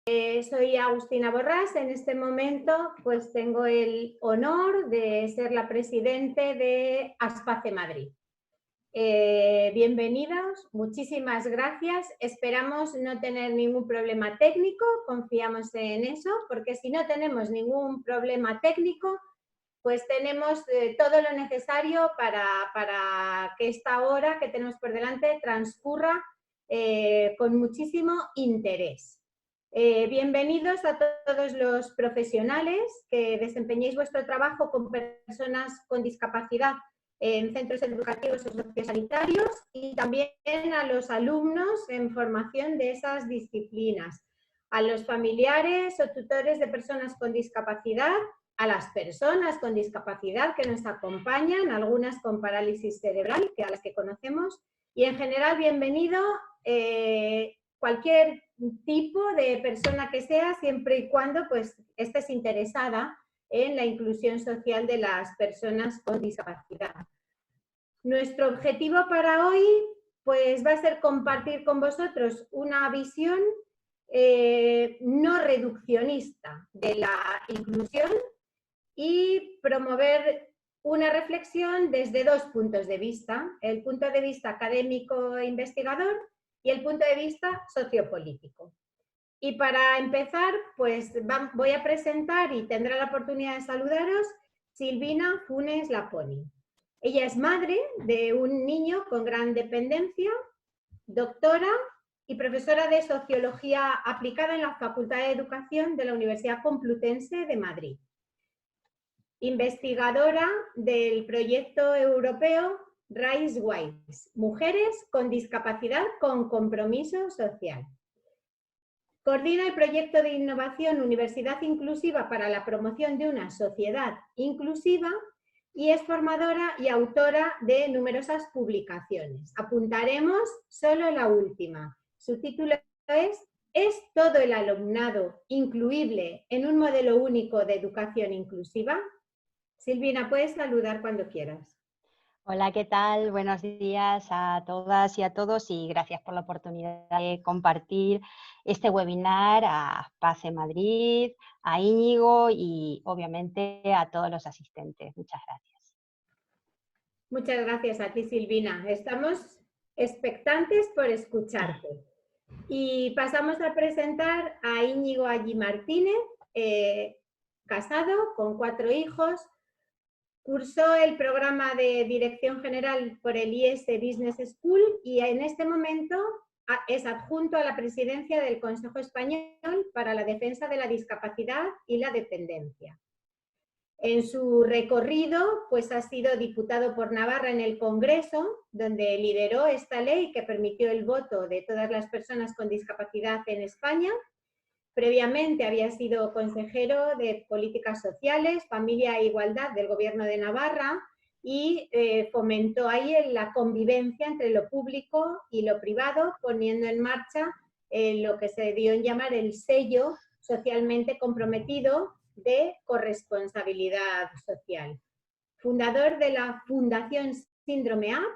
Soy Agustina Borràs. En este momento pues tengo el honor de ser la presidente de Aspace Madrid. Bienvenidos, muchísimas gracias. Esperamos no tener ningún problema técnico, confiamos en eso, porque si no tenemos ningún problema técnico, pues tenemos todo lo necesario para que esta hora que tenemos por delante transcurra con muchísimo interés. Bienvenidos a todos los profesionales que desempeñéis vuestro trabajo con personas con discapacidad en centros educativos o sociosanitarios y también a los alumnos en formación de esas disciplinas, a los familiares o tutores de personas con discapacidad, a las personas con discapacidad que nos acompañan, algunas con parálisis cerebral, que a las que conocemos, y en general bienvenido cualquier tipo de persona que sea, siempre y cuando pues estés interesada en la inclusión social de las personas con discapacidad. Nuestro objetivo para hoy pues va a ser compartir con vosotros una visión no reduccionista de la inclusión y promover una reflexión desde dos puntos de vista, el punto de vista académico e investigador y el punto de vista sociopolítico. Y para empezar, pues voy a presentar y tendrá la oportunidad de saludaros Silvina Funes Laponi. Ella es madre de un niño con gran dependencia, doctora y profesora de Sociología Aplicada en la Facultad de Educación de la Universidad Complutense de Madrid. Investigadora del proyecto europeo RiseWise, Mujeres con Discapacidad con Compromiso Social. Coordina el proyecto de innovación Universidad Inclusiva para la promoción de una sociedad inclusiva y es formadora y autora de numerosas publicaciones. Apuntaremos solo la última. Su título ¿Es todo el alumnado incluible en un modelo único de educación inclusiva? Silvina, puedes saludar cuando quieras. Hola, ¿qué tal? Buenos días a todas y a todos y gracias por la oportunidad de compartir este webinar a Aspace Madrid, a Íñigo y obviamente a todos los asistentes. Muchas gracias. Muchas gracias a ti, Silvina. Estamos expectantes por escucharte. Y pasamos a presentar a Íñigo Allí Martínez, casado, con 4 hijos. Cursó el programa de Dirección General por el IES Business School y en este momento es adjunto a la presidencia del Consejo Español para la Defensa de la Discapacidad y la Dependencia. En su recorrido, pues ha sido diputado por Navarra en el Congreso, donde lideró esta ley que permitió el voto de todas las personas con discapacidad en España. Previamente había sido consejero de Políticas Sociales, Familia e Igualdad del Gobierno de Navarra y fomentó ahí la convivencia entre lo público y lo privado, poniendo en marcha lo que se dio en llamar el sello socialmente comprometido de corresponsabilidad social. Fundador de la Fundación Síndrome Up,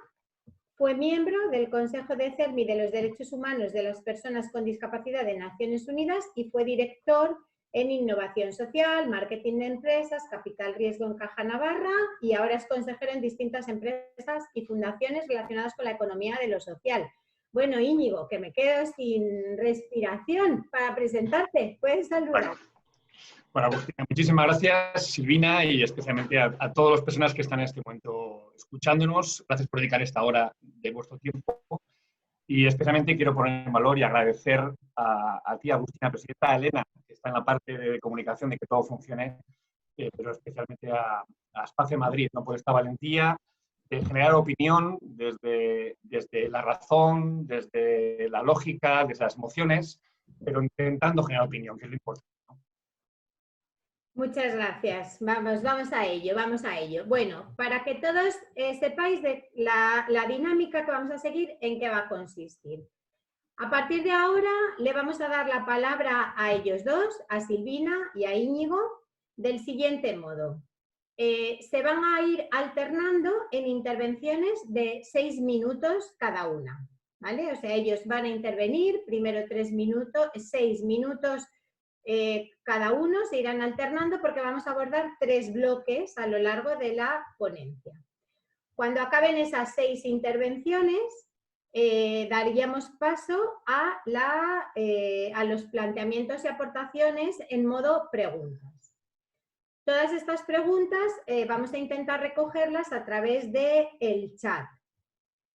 fue miembro del Consejo de CERMI de los Derechos Humanos de las Personas con Discapacidad de Naciones Unidas y fue director en Innovación Social, Marketing de Empresas, Capital Riesgo en Caja Navarra y ahora es consejero en distintas empresas y fundaciones relacionadas con la economía de lo social. Bueno, Íñigo, que me quedo sin respiración para presentarte. ¿Puedes saludar? Bueno, Agustina, muchísimas gracias, Silvina, y especialmente a todas las personas que están en este momento escuchándonos. Gracias por dedicar esta hora de vuestro tiempo. Y especialmente quiero poner en valor y agradecer a ti, Agustina, presidenta, a Elena, que está en la parte de comunicación de que todo funcione, pero especialmente a Aspace Madrid, ¿no? Por esta valentía de generar opinión desde la razón, desde la lógica, desde las emociones, pero intentando generar opinión, que es lo importante. Muchas gracias. Vamos a ello. Bueno, para que todos sepáis de la dinámica que vamos a seguir, en qué va a consistir. A partir de ahora le vamos a dar la palabra a ellos dos, a Silvina y a Íñigo, del siguiente modo. Se van a ir alternando en intervenciones de 6 minutos cada una, ¿vale? O sea, ellos van a intervenir primero 3 minutos, 6 minutos Cada uno se irán alternando porque vamos a abordar 3 bloques a lo largo de la ponencia. Cuando acaben esas 6 intervenciones, daríamos paso a los planteamientos y aportaciones en modo preguntas. Todas estas preguntas vamos a intentar recogerlas a través del chat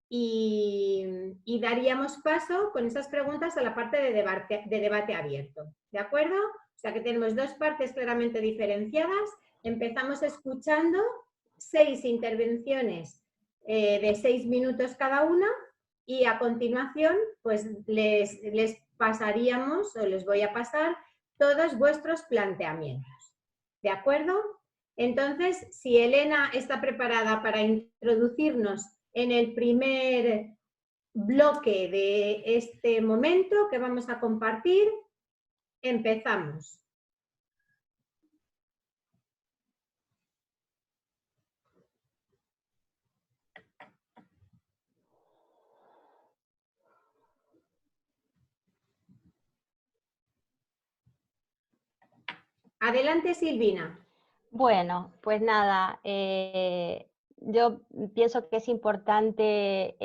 y daríamos paso con esas preguntas a la parte de debate abierto. ¿De acuerdo? O sea que tenemos 2 partes claramente diferenciadas. Empezamos escuchando 6 intervenciones de 6 minutos cada una y a continuación pues les pasaríamos o les voy a pasar todos vuestros planteamientos. ¿De acuerdo? Entonces, si Elena está preparada para introducirnos en el primer bloque de este momento que vamos a compartir, empezamos. Adelante, Silvina. Bueno, pues nada, yo pienso que es importante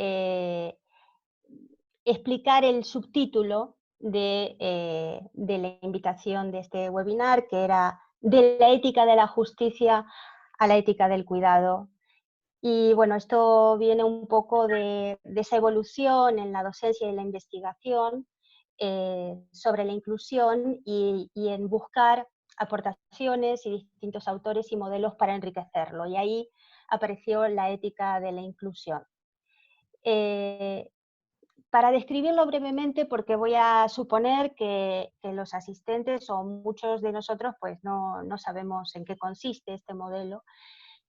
explicar el subtítulo de la invitación de este webinar, que era de la ética de la justicia a la ética del cuidado. Y bueno, esto viene un poco de esa evolución en la docencia y en la investigación sobre la inclusión y en buscar aportaciones y distintos autores y modelos para enriquecerlo. Y ahí apareció la ética de la inclusión. Para describirlo brevemente, porque voy a suponer que los asistentes o muchos de nosotros pues no sabemos en qué consiste este modelo.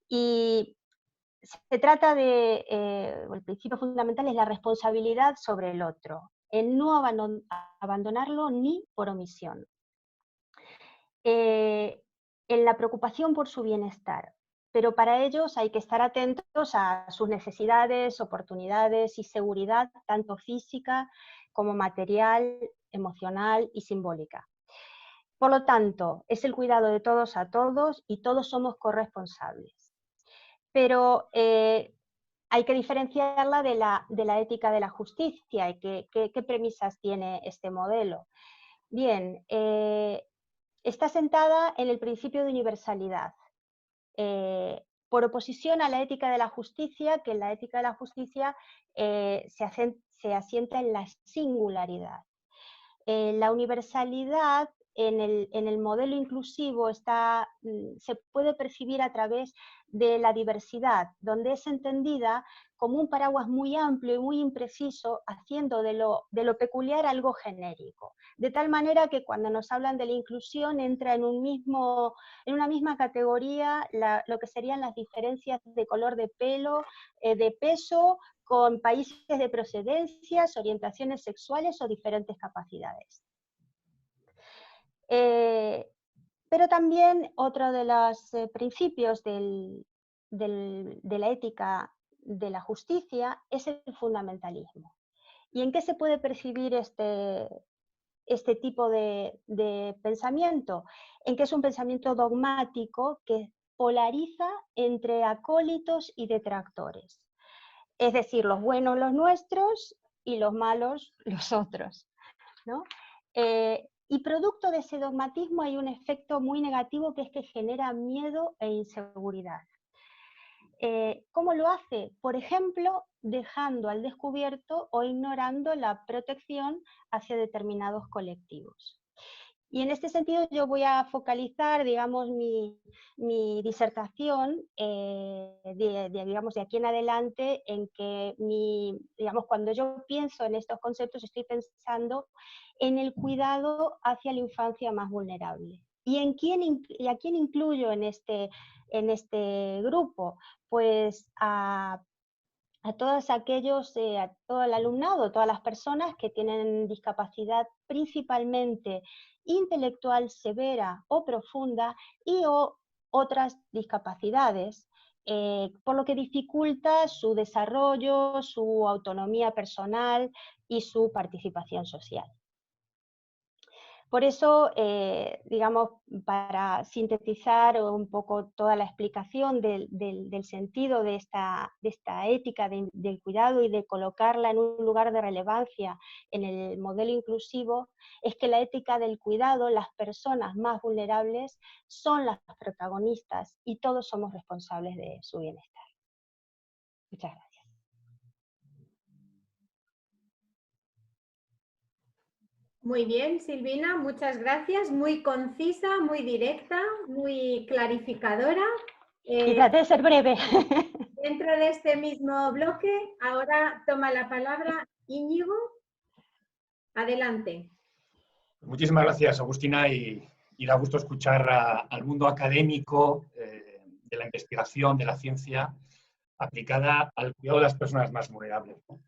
Y se trata de, el principio fundamental es la responsabilidad sobre el otro, en no abandonarlo ni por omisión. En la preocupación por su bienestar, pero para ellos hay que estar atentos a sus necesidades, oportunidades y seguridad, tanto física como material, emocional y simbólica. Por lo tanto, es el cuidado de todos a todos y todos somos corresponsables. Pero hay que diferenciarla de la ética de la justicia y qué premisas tiene este modelo. Bien, está sentada en el principio de universalidad, por oposición a la ética de la justicia, que en la ética de la justicia se asienta en la singularidad. La universalidad en el modelo inclusivo se puede percibir a través de la diversidad, donde es entendida como un paraguas muy amplio y muy impreciso, haciendo de lo peculiar algo genérico. De tal manera que cuando nos hablan de la inclusión entra en una misma categoría lo que serían las diferencias de color de pelo, de peso, con países de procedencias, orientaciones sexuales o diferentes capacidades. Pero también otro de los principios de la ética de la justicia es el fundamentalismo. ¿Y en qué se puede percibir este tipo de pensamiento? En que es un pensamiento dogmático que polariza entre acólitos y detractores. Es decir, los buenos los nuestros y los malos los otros, ¿no? Y producto de ese dogmatismo hay un efecto muy negativo, que es que genera miedo e inseguridad. ¿Cómo lo hace? Por ejemplo, dejando al descubierto o ignorando la protección hacia determinados colectivos. Y en este sentido yo voy a focalizar, digamos, mi disertación digamos, de aquí en adelante en que digamos, cuando yo pienso en estos conceptos estoy pensando en el cuidado hacia la infancia más vulnerable. ¿Y a quién incluyo en este grupo? Pues a todos aquellos, a todo el alumnado, todas las personas que tienen discapacidad principalmente intelectual severa o profunda y o otras discapacidades, por lo que dificulta su desarrollo, su autonomía personal y su participación social. Por eso, digamos, para sintetizar un poco toda la explicación del sentido de esta ética del cuidado y de colocarla en un lugar de relevancia en el modelo inclusivo, es que la ética del cuidado, las personas más vulnerables son las protagonistas y todos somos responsables de su bienestar. Muchas gracias. Muy bien, Silvina, muchas gracias. Muy concisa, muy directa, muy clarificadora. Y traté de ser breve. Dentro de este mismo bloque, ahora toma la palabra Íñigo. Adelante. Muchísimas gracias, Agustina, y da gusto escuchar al mundo académico de la investigación, de la ciencia, aplicada al cuidado de las personas más vulnerables, ¿no?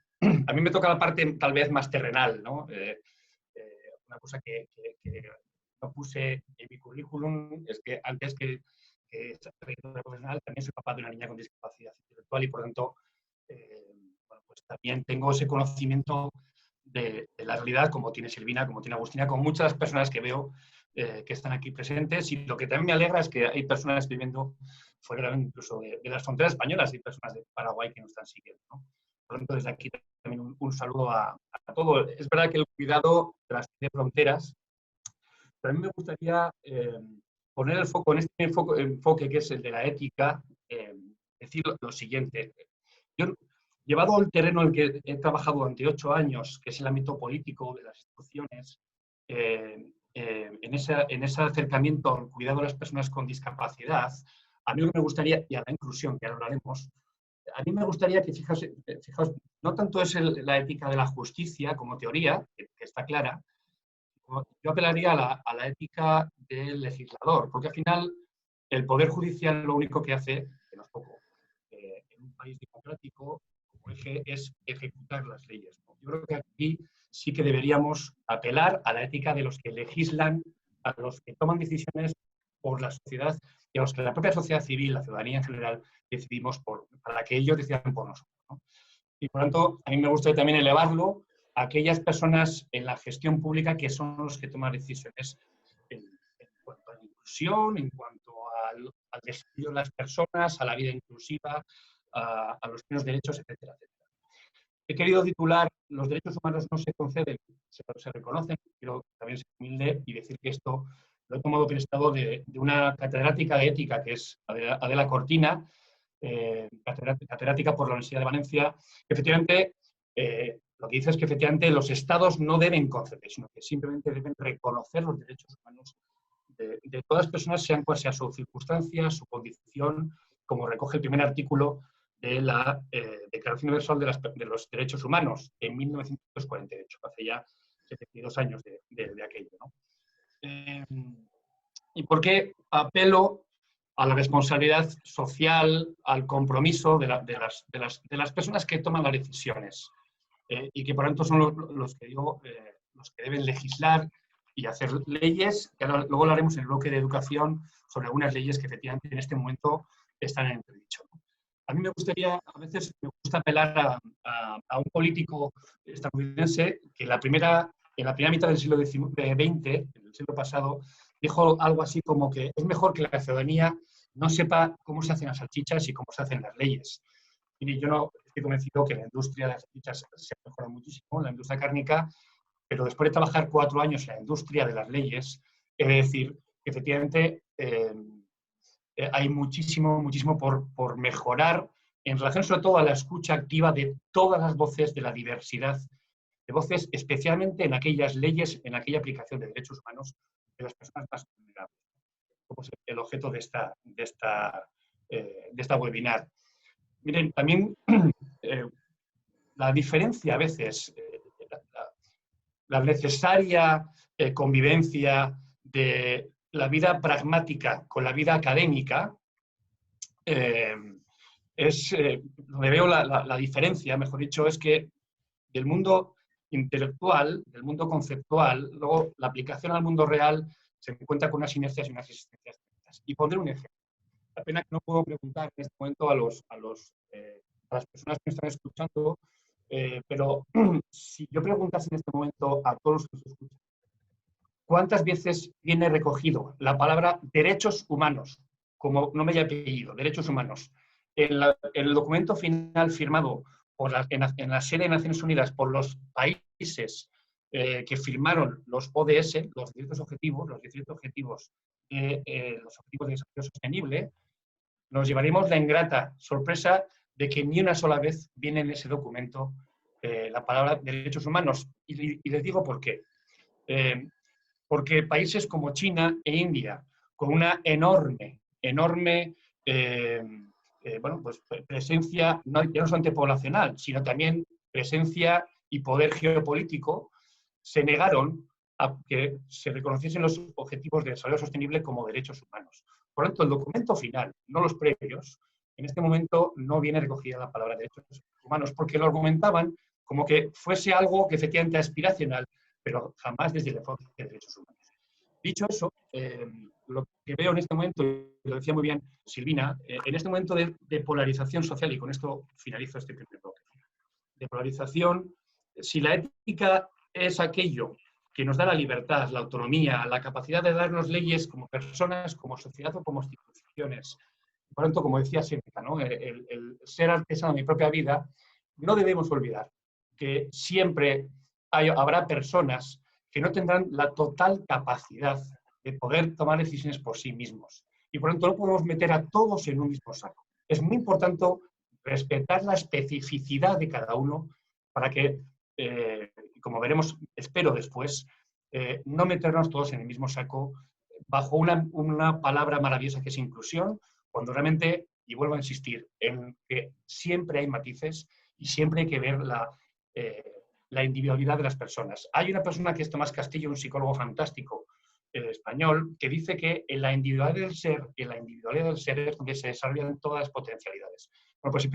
A mí me toca la parte tal vez más terrenal, ¿no? Una cosa que no puse en mi currículum es que antes que trayectoria profesional también soy papá de una niña con discapacidad intelectual y por tanto bueno, pues también tengo ese conocimiento de la realidad como tiene Silvina, como tiene Agustina, con muchas personas que veo que están aquí presentes, y lo que también me alegra es que hay personas viviendo fuera incluso de las fronteras españolas, hay personas de Paraguay que nos están siguiendo, ¿no? Por lo tanto, desde aquí también un saludo a todos. Es verdad que el cuidado trasciende fronteras, pero a mí me gustaría poner el foco en este enfoque que es el de la ética, decir lo siguiente. Yo, llevado al terreno en el que he trabajado durante 8 años, que es el ámbito político de las instituciones, en ese acercamiento al cuidado de las personas con discapacidad, a mí me gustaría, y a la inclusión, que ahora hablaremos, a mí me gustaría que, fijaos, no tanto es la ética de la justicia como teoría, que está clara, yo apelaría a la ética del legislador, porque al final el Poder Judicial lo único que hace, que no es poco, en un país democrático como eje, es ejecutar las leyes, ¿no? Yo creo que aquí sí que deberíamos apelar a la ética de los que legislan, a los que toman decisiones por la sociedad y a los que la propia sociedad civil, la ciudadanía en general, decidimos para que ellos decidan por nosotros, ¿no? Y por tanto, a mí me gustaría también elevarlo a aquellas personas en la gestión pública que son los que toman decisiones en cuanto a la inclusión, en cuanto al desarrollo de las personas, a la vida inclusiva, a los plenos derechos, etcétera, etcétera. He querido titular "Los derechos humanos no se conceden, se reconocen". Quiero también ser humilde y decir que esto lo he tomado prestado de una catedrática de ética, que es Adela Cortina, catedrática por la Universidad de Valencia, que efectivamente lo que dice es que efectivamente los estados no deben conceder, sino que simplemente deben reconocer los derechos humanos de todas las personas, sean cual sea su circunstancia, su condición, como recoge el primer artículo de la Declaración Universal de los Derechos Humanos en 1948, hace ya 72 años de aquello, ¿no? ¿Y por qué apelo a la responsabilidad social, al compromiso de las personas que toman las decisiones y que por tanto son los que digo, los que deben legislar y hacer leyes, que ahora, luego hablaremos en el bloque de educación sobre algunas leyes que efectivamente en este momento están en entredicho, ¿no? A mí me gustaría, a veces me gusta apelar a un político estadounidense que en la primera mitad del siglo XX, en el siglo pasado, dijo algo así como que es mejor que la ciudadanía no sepa cómo se hacen las salchichas y cómo se hacen las leyes. Y yo no estoy convencido que la industria de las salchichas se ha mejorado muchísimo, la industria cárnica, pero después de trabajar 4 años en la industria de las leyes, he de decir que efectivamente hay muchísimo por mejorar en relación sobre todo a la escucha activa de todas las voces de la diversidad de voces, especialmente en aquellas leyes, en aquella aplicación de derechos humanos de las personas más vulnerables, como es el objeto de esta webinar. Miren, también la diferencia a veces, la necesaria convivencia de la vida pragmática con la vida académica, donde veo la diferencia, mejor dicho, es que del mundo intelectual, del mundo conceptual, luego la aplicación al mundo real se encuentra con unas inercias y unas existencias. Y pondré un ejemplo. La pena que no puedo preguntar en este momento a las personas que me están escuchando, pero si yo preguntase en este momento a todos los que nos escuchan, ¿cuántas veces viene recogido la palabra derechos humanos, como nombre y apellido, derechos humanos? En el documento final firmado en la sede de Naciones Unidas por los países que firmaron los ODS, los 18 objetivos, los objetivos de desarrollo sostenible, nos llevaremos la ingrata sorpresa de que ni una sola vez viene en ese documento la palabra derechos humanos. Y les digo por qué. Porque países como China e India, con una enorme pues, presencia, ya no solamente poblacional, sino también presencia y poder geopolítico, se negaron a que se reconociesen los objetivos de desarrollo sostenible como derechos humanos. Por lo tanto, el documento final, no los previos, en este momento no viene recogida la palabra derechos humanos, porque lo argumentaban como que fuese algo que efectivamente aspiracional, pero jamás desde el enfoque de derechos humanos. Dicho eso, lo que veo en este momento, y lo decía muy bien Silvina, en este momento de polarización social, y con esto finalizo este primer bloque, de polarización, si la ética es aquello que nos da la libertad, la autonomía, la capacidad de darnos leyes como personas, como sociedad o como instituciones, por lo tanto, como decía Séneca, ¿no? el ser artesano de mi propia vida, no debemos olvidar que siempre habrá personas que no tendrán la total capacidad de poder tomar decisiones por sí mismos. Y por lo tanto no podemos meter a todos en un mismo saco. Es muy importante respetar la especificidad de cada uno para que, como veremos, espero después, no meternos todos en el mismo saco bajo una palabra maravillosa que es inclusión, cuando realmente, y vuelvo a insistir, en que siempre hay matices y siempre hay que ver la individualidad de las personas. Hay una persona que es Tomás Castillo, un psicólogo fantástico español, que dice que en la individualidad del ser es donde se desarrollan todas las potencialidades. Bueno, pues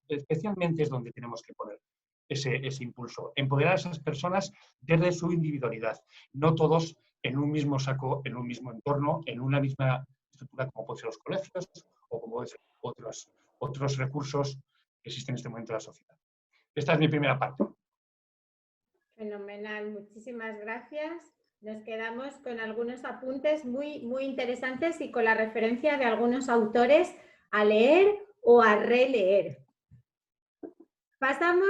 especialmente es donde tenemos que poner ese impulso. Empoderar a esas personas desde su individualidad, no todos en un mismo saco, en un mismo entorno, en una misma estructura como pueden ser los colegios o como pueden ser otros recursos que existen en este momento en la sociedad. Esta es mi primera parte. Fenomenal, muchísimas gracias. Nos quedamos con algunos apuntes muy, muy interesantes y con la referencia de algunos autores a leer o a releer. Pasamos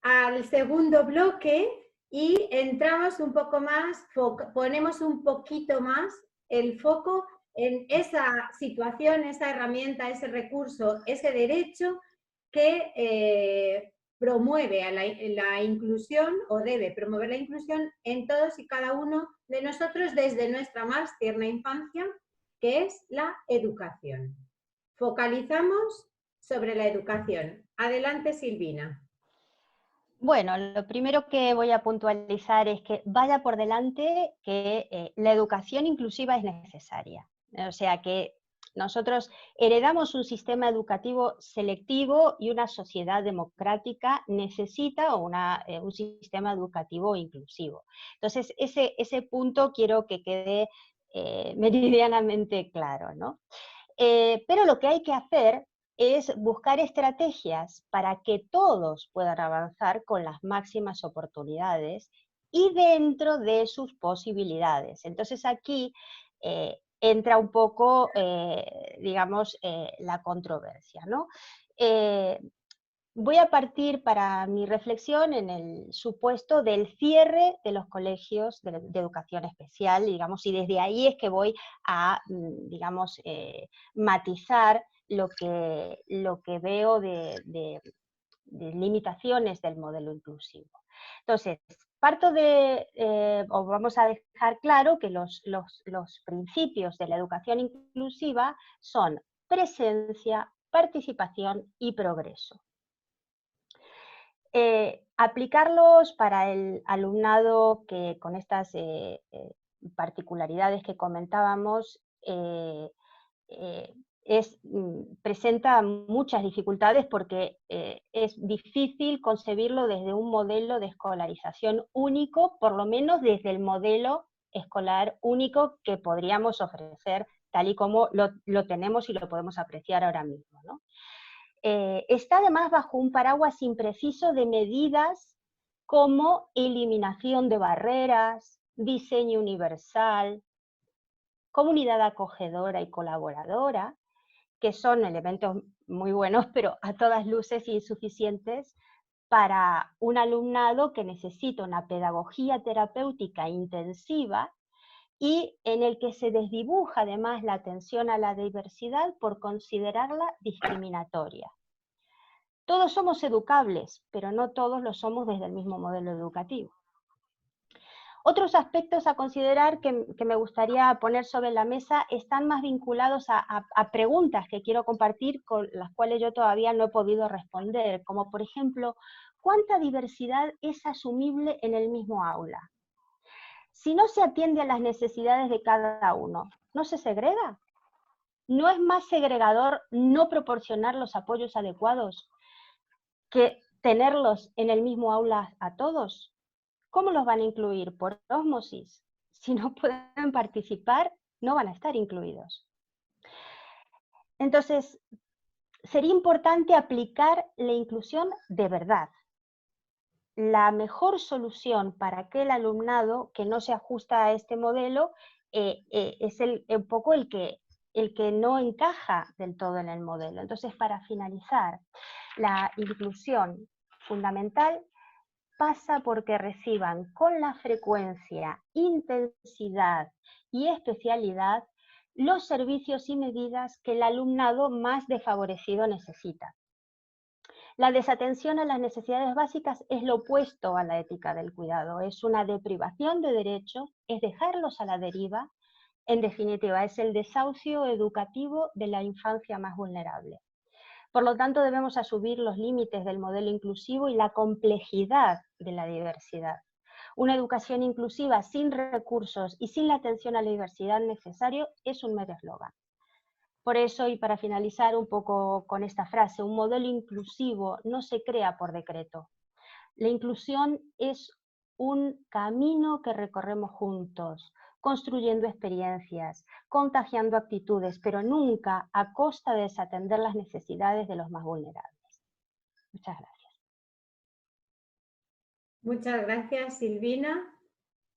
al segundo bloque y entramos un poco más, ponemos un poquito más el foco en esa situación, esa herramienta, ese recurso, ese derecho que promueve a la inclusión o debe promover la inclusión en todos y cada uno de nosotros desde nuestra más tierna infancia, que es la educación. Focalizamos sobre la educación. Adelante, Silvina. Bueno, lo primero que voy a puntualizar es que vaya por delante que la educación inclusiva es necesaria. O sea que nosotros heredamos un sistema educativo selectivo y una sociedad democrática necesita un sistema educativo inclusivo. Entonces, ese punto quiero que quede meridianamente claro, ¿no? Pero lo que hay que hacer es buscar estrategias para que todos puedan avanzar con las máximas oportunidades y dentro de sus posibilidades. Entonces aquí entra un poco, digamos, la controversia, ¿no? Voy a partir para mi reflexión en el supuesto del cierre de los colegios de educación especial, digamos, y desde ahí es que voy a, digamos, matizar lo que veo de limitaciones del modelo inclusivo. Entonces, o vamos a dejar claro que los principios de la educación inclusiva son presencia, participación y progreso. Aplicarlos para el alumnado que con estas particularidades que comentábamos presenta muchas dificultades porque es difícil concebirlo desde un modelo de escolarización único, por lo menos desde el modelo escolar único que podríamos ofrecer tal y como lo tenemos y lo podemos apreciar ahora mismo, ¿no? Está además bajo un paraguas impreciso de medidas como eliminación de barreras, diseño universal, comunidad acogedora y colaboradora, que son elementos muy buenos, pero a todas luces insuficientes para un alumnado que necesita una pedagogía terapéutica intensiva y en el que se desdibuja además la atención a la diversidad por considerarla discriminatoria. Todos somos educables, pero no todos lo somos desde el mismo modelo educativo. Otros aspectos a considerar que me gustaría poner sobre la mesa están más vinculados a preguntas que quiero compartir con las cuales yo todavía no he podido responder, como por ejemplo, ¿cuánta diversidad es asumible en el mismo aula? Si no se atiende a las necesidades de cada uno, ¿no se segrega? ¿No es más segregador no proporcionar los apoyos adecuados que tenerlos en el mismo aula a todos? ¿Cómo los van a incluir? Por ósmosis. Si no pueden participar, no van a estar incluidos. Entonces, sería importante aplicar la inclusión de verdad. La mejor solución para aquel alumnado que no se ajusta a este modelo es un poco el que no encaja del todo en el modelo. Entonces, para finalizar, la inclusión fundamental pasa porque reciban con la frecuencia, intensidad y especialidad los servicios y medidas que el alumnado más desfavorecido necesita. La desatención a las necesidades básicas es lo opuesto a la ética del cuidado, es una deprivación de derechos, es dejarlos a la deriva, en definitiva, es el desahucio educativo de la infancia más vulnerable. Por lo tanto, debemos asumir los límites del modelo inclusivo y la complejidad de la diversidad. Una educación inclusiva sin recursos y sin la atención a la diversidad necesaria es un mero eslogan. Por eso, y para finalizar un poco con esta frase, un modelo inclusivo no se crea por decreto. La inclusión es un camino que recorremos juntos, construyendo experiencias, contagiando actitudes, pero nunca a costa de desatender las necesidades de los más vulnerables. Muchas gracias. Muchas gracias, Silvina.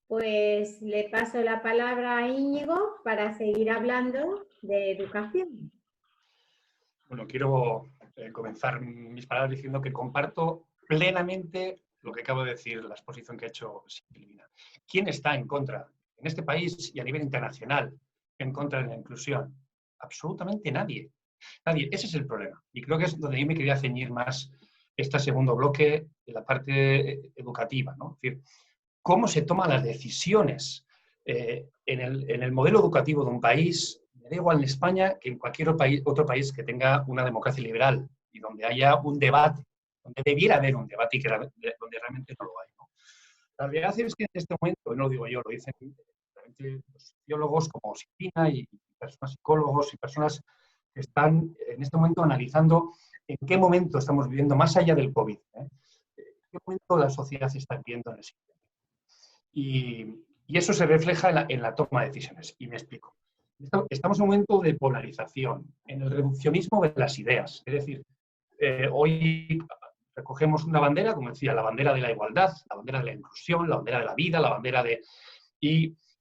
Pues le paso la palabra a Íñigo para seguir hablando de educación. Bueno, quiero comenzar mis palabras diciendo que comparto plenamente lo que acabo de decir, la exposición que ha hecho Silvina. ¿Quién está en contra, en este país y a nivel internacional, en contra de la inclusión? Absolutamente nadie. Nadie. Ese es el problema. Y creo que es donde yo me quería ceñir más este segundo bloque de la parte educativa, ¿no? Es decir, cómo se toman las decisiones en el modelo educativo de un país, me da igual en España que en cualquier otro país que tenga una democracia liberal y donde haya un debate, donde debiera haber un debate y donde realmente no lo hay, ¿no? La realidad es que en este momento, no lo digo yo, lo dicen los sociólogos como Silvina y personas psicólogos y personas que están en este momento analizando en qué momento estamos viviendo, más allá del COVID, en qué momento la sociedad se está viviendo en el siguiente. Y eso se refleja en la toma de decisiones. Y me explico. Estamos en un momento de polarización, en el reduccionismo de las ideas. Es decir, hoy recogemos una bandera, como decía, la bandera de la igualdad, la bandera de la inclusión, la bandera de la vida, la bandera de...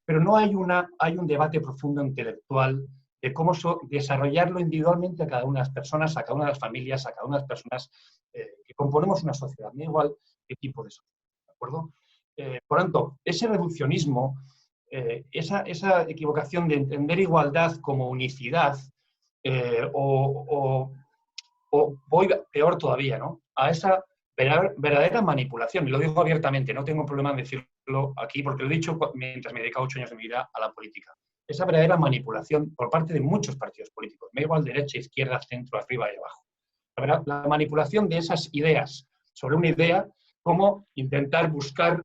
Pero no hay un debate profundo intelectual de cómo desarrollarlo individualmente a cada una de las personas, a cada una de las familias, a cada una de las personas que componemos una sociedad. Me da igual qué tipo de sociedad, ¿de acuerdo? Por tanto, ese reduccionismo, esa equivocación de entender igualdad como unicidad, o voy peor todavía, ¿no? A esa verdadera manipulación. Y lo digo abiertamente, no tengo problema en decirlo aquí, porque lo he dicho mientras me he dedicado 8 años de mi vida a la política. Esa verdadera manipulación por parte de muchos partidos políticos, me da igual derecha, izquierda, centro, arriba y abajo. La manipulación de esas ideas sobre una idea, como intentar buscar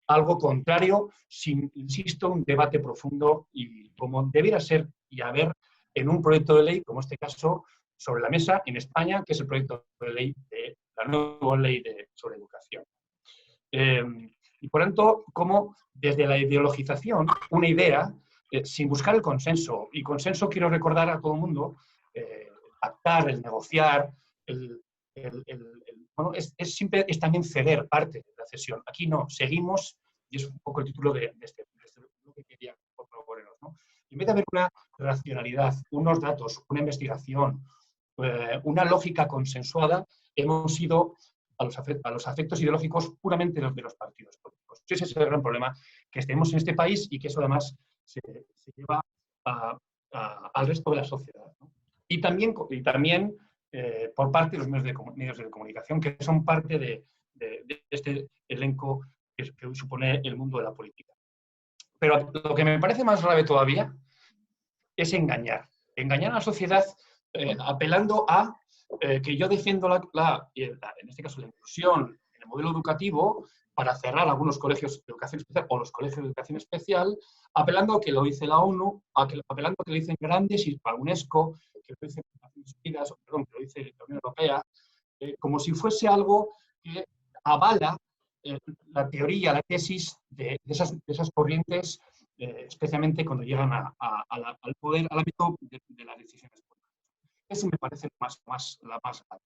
algo contrario, sin, insisto, un debate profundo y como debiera ser y haber en un proyecto de ley, como este caso, sobre la mesa en España, que es el proyecto de ley de la nueva ley sobre educación. Y por tanto, como desde la ideologización, una idea, sin buscar el consenso, y consenso quiero recordar a todo el mundo, pactar, el negociar, bueno, es también ceder parte de la cesión. Aquí no, seguimos y es un poco el título de este lo que quería proponeros, ¿no? En vez de haber una racionalidad, unos datos, una investigación, una lógica consensuada, hemos ido a los afectos ideológicos puramente de los partidos políticos. Ese es el gran problema que tenemos en este país y que eso además se lleva al resto de la sociedad, ¿no? Y también por parte de los medios de comunicación, que son parte de este elenco que supone el mundo de la política. Pero lo que me parece más grave todavía es engañar a la sociedad apelando a que yo defiendo en este caso la inclusión en el modelo educativo para cerrar algunos colegios de educación especial o los colegios de educación especial, apelando a que lo dice la ONU, apelando a que lo dicen grandes y para UNESCO, que lo dicen Naciones Unidas, perdón, que lo dice la Unión Europea, como si fuese algo que avala la teoría, la tesis de esas corrientes, especialmente cuando llegan al poder, al ámbito de las decisiones políticas. Eso me parece la más grave.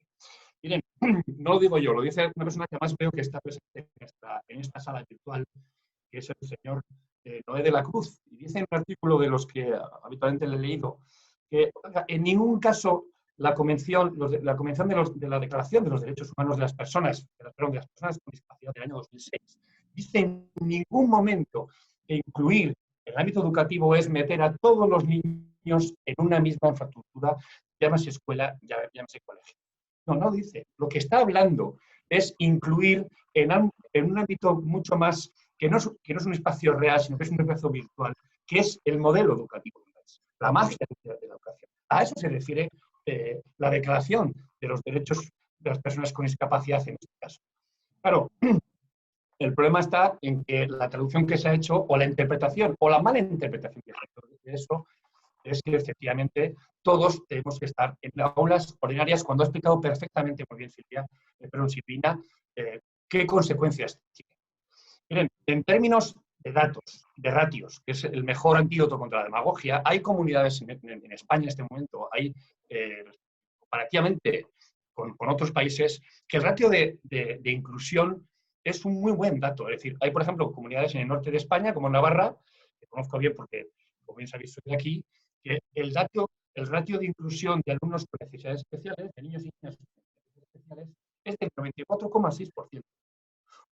Miren, no lo digo yo, lo dice una persona que además veo que está presente en esta sala virtual, que es el señor Noé de la Cruz. Y dice en un artículo de los que habitualmente le he leído, que en ningún caso la Convención de la Declaración de los Derechos Humanos de las Personas, de las personas con discapacidad del año 2006, dice en ningún momento que incluir el ámbito educativo es meter a todos los niños en una misma infraestructura, llámese escuela, llámese colegio. No dice. Lo que está hablando es incluir en un ámbito mucho más, que no es un espacio real, sino que es un espacio virtual, que es el modelo educativo, la magia de la educación. A eso se refiere la Declaración de los Derechos de las Personas con Discapacidad en este caso. Claro, el problema está en que la traducción que se ha hecho, o la interpretación, o la mala interpretación que se ha hecho de eso, es que efectivamente todos tenemos que estar en aulas ordinarias, cuando ha explicado perfectamente muy bien Silvina, qué consecuencias tiene. Miren, en términos de datos, de ratios, que es el mejor antídoto contra la demagogia, hay comunidades en España en este momento, hay comparativamente con otros países, que el ratio de inclusión es un muy buen dato. Es decir, hay, por ejemplo, comunidades en el norte de España, como Navarra, que conozco bien porque, como bien sabéis, soy de aquí, que el ratio de inclusión de alumnos con necesidades especiales, de niños y niñas con necesidades especiales, es del 94,6%.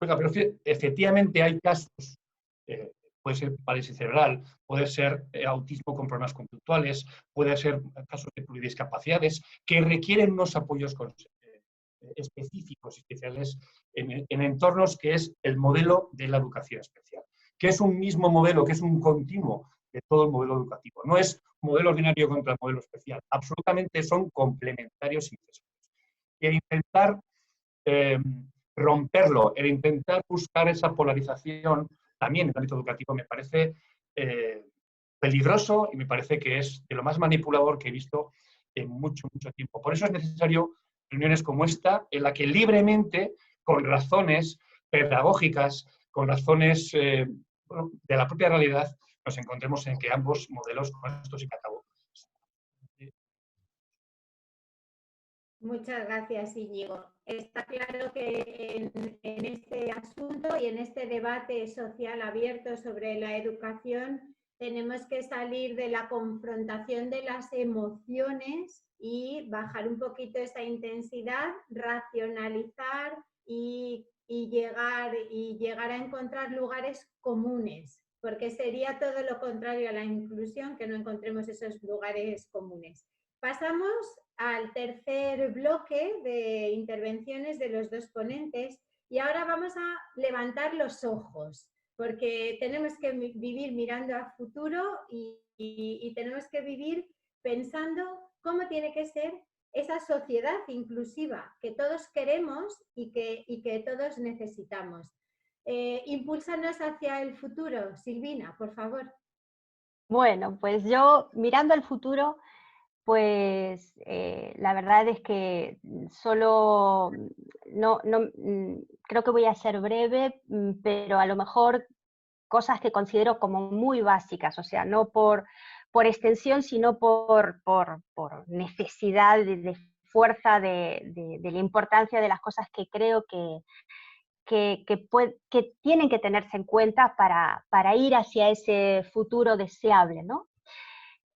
Oiga, pero efectivamente hay casos, puede ser parálisis cerebral, puede ser autismo con problemas conductuales, puede ser casos de pluridiscapacidades que requieren unos apoyos específicos y especiales en entornos que es el modelo de la educación especial, que es un mismo modelo, que es un continuo de todo el modelo educativo. No es modelo ordinario contra el modelo especial, absolutamente son complementarios y necesarios. Y el intentar romperlo, el intentar buscar esa polarización también en el ámbito educativo me parece peligroso y me parece que es de lo más manipulador que he visto en mucho tiempo. Por eso es necesario reuniones como esta, en la que libremente, con razones pedagógicas, con razones de la propia realidad, nos encontremos en que ambos modelos, con esto sí que acabó. Muchas gracias, Íñigo. Está claro que en este asunto y en este debate social abierto sobre la educación tenemos que salir de la confrontación de las emociones y bajar un poquito esa intensidad, racionalizar y llegar a encontrar lugares comunes, porque sería todo lo contrario a la inclusión que no encontremos esos lugares comunes. Pasamos al tercer bloque de intervenciones de los dos ponentes y ahora vamos a levantar los ojos porque tenemos que vivir mirando al futuro y tenemos que vivir pensando cómo tiene que ser esa sociedad inclusiva que todos queremos y que todos necesitamos. Impúlsanos hacia el futuro, Silvina, por favor. Bueno, pues yo mirando al futuro, pues la verdad es que solo, creo que voy a ser breve, pero a lo mejor cosas que considero como muy básicas, o sea, no por extensión, sino por necesidad de fuerza de la importancia de las cosas que creo que que tienen que tenerse en cuenta para ir hacia ese futuro deseable, ¿no?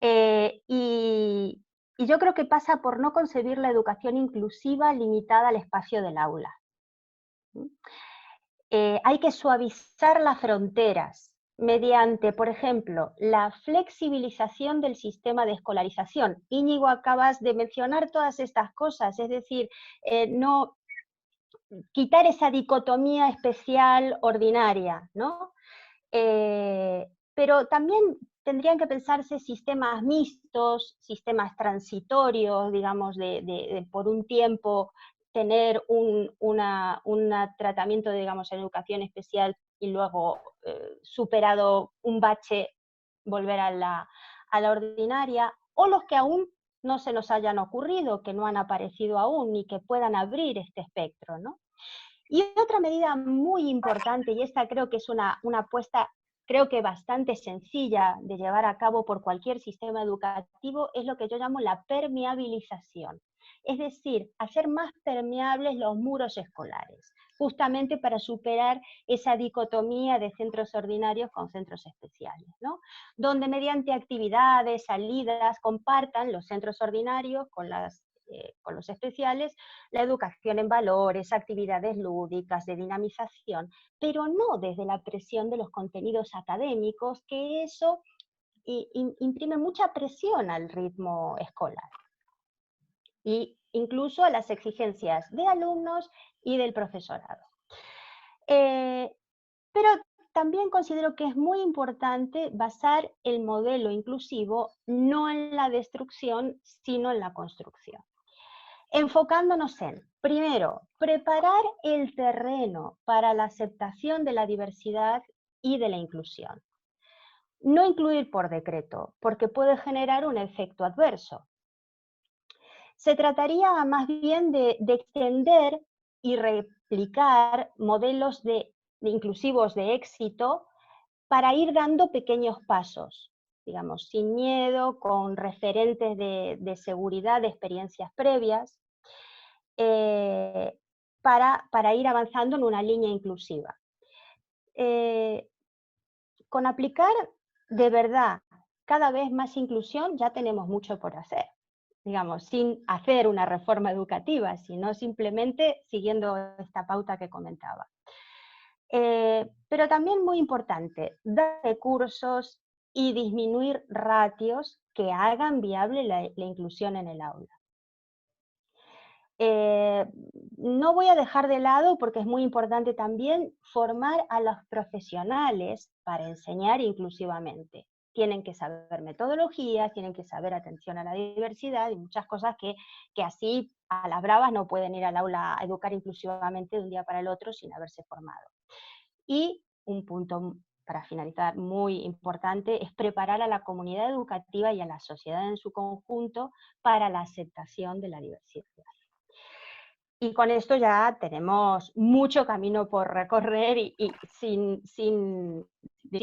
Y yo creo que pasa por no concebir la educación inclusiva limitada al espacio del aula. Hay que suavizar las fronteras mediante, por ejemplo, la flexibilización del sistema de escolarización. Íñigo, acabas de mencionar todas estas cosas, es decir, no quitar esa dicotomía especial ordinaria, ¿no? Pero también tendrían que pensarse sistemas mixtos, sistemas transitorios, digamos, de por un tiempo tener un tratamiento, digamos, en educación especial y luego, superado un bache, volver a la ordinaria, o los que aún no se nos hayan ocurrido, que no han aparecido aún, ni que puedan abrir este espectro, ¿no? Y otra medida muy importante, y esta creo que es una apuesta creo que bastante sencilla de llevar a cabo por cualquier sistema educativo, es lo que yo llamo la permeabilización. Es decir, hacer más permeables los muros escolares, justamente para superar esa dicotomía de centros ordinarios con centros especiales, ¿no? Donde mediante actividades, salidas, compartan los centros ordinarios con los especiales, la educación en valores, actividades lúdicas, de dinamización, pero no desde la presión de los contenidos académicos, que eso imprime mucha presión al ritmo escolar, e incluso a las exigencias de alumnos y del profesorado. Pero también considero que es muy importante basar el modelo inclusivo no en la destrucción, sino en la construcción. Enfocándonos en, primero, preparar el terreno para la aceptación de la diversidad y de la inclusión. No incluir por decreto, porque puede generar un efecto adverso. Se trataría más bien de extender y replicar modelos inclusivos de éxito para ir dando pequeños pasos, digamos, sin miedo, con referentes de seguridad, de experiencias previas, para ir avanzando en una línea inclusiva. Con aplicar de verdad cada vez más inclusión ya tenemos mucho por hacer, digamos, sin hacer una reforma educativa, sino simplemente siguiendo esta pauta que comentaba. Pero también muy importante, dar recursos y disminuir ratios que hagan viable la inclusión en el aula. No voy a dejar de lado, porque es muy importante también, formar a los profesionales para enseñar inclusivamente. Tienen que saber metodologías, tienen que saber atención a la diversidad y muchas cosas que así a las bravas no pueden ir al aula a educar inclusivamente de un día para el otro sin haberse formado. Y un punto para finalizar muy importante es preparar a la comunidad educativa y a la sociedad en su conjunto para la aceptación de la diversidad. Y con esto ya tenemos mucho camino por recorrer y sin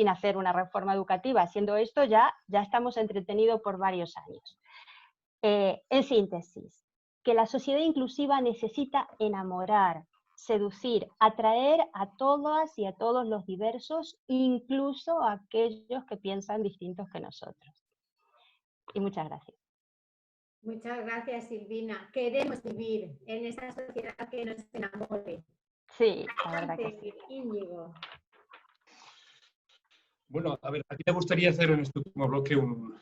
hacer una reforma educativa. Haciendo esto ya estamos entretenidos por varios años. En síntesis, que la sociedad inclusiva necesita enamorar, seducir, atraer a todas y a todos los diversos, incluso a aquellos que piensan distintos que nosotros. Y muchas gracias. Muchas gracias, Silvina. Queremos vivir en esa sociedad que nos enamore. Sí, la verdad que sí. Íñigo. Bueno, a ver, aquí me gustaría hacer en este último bloque un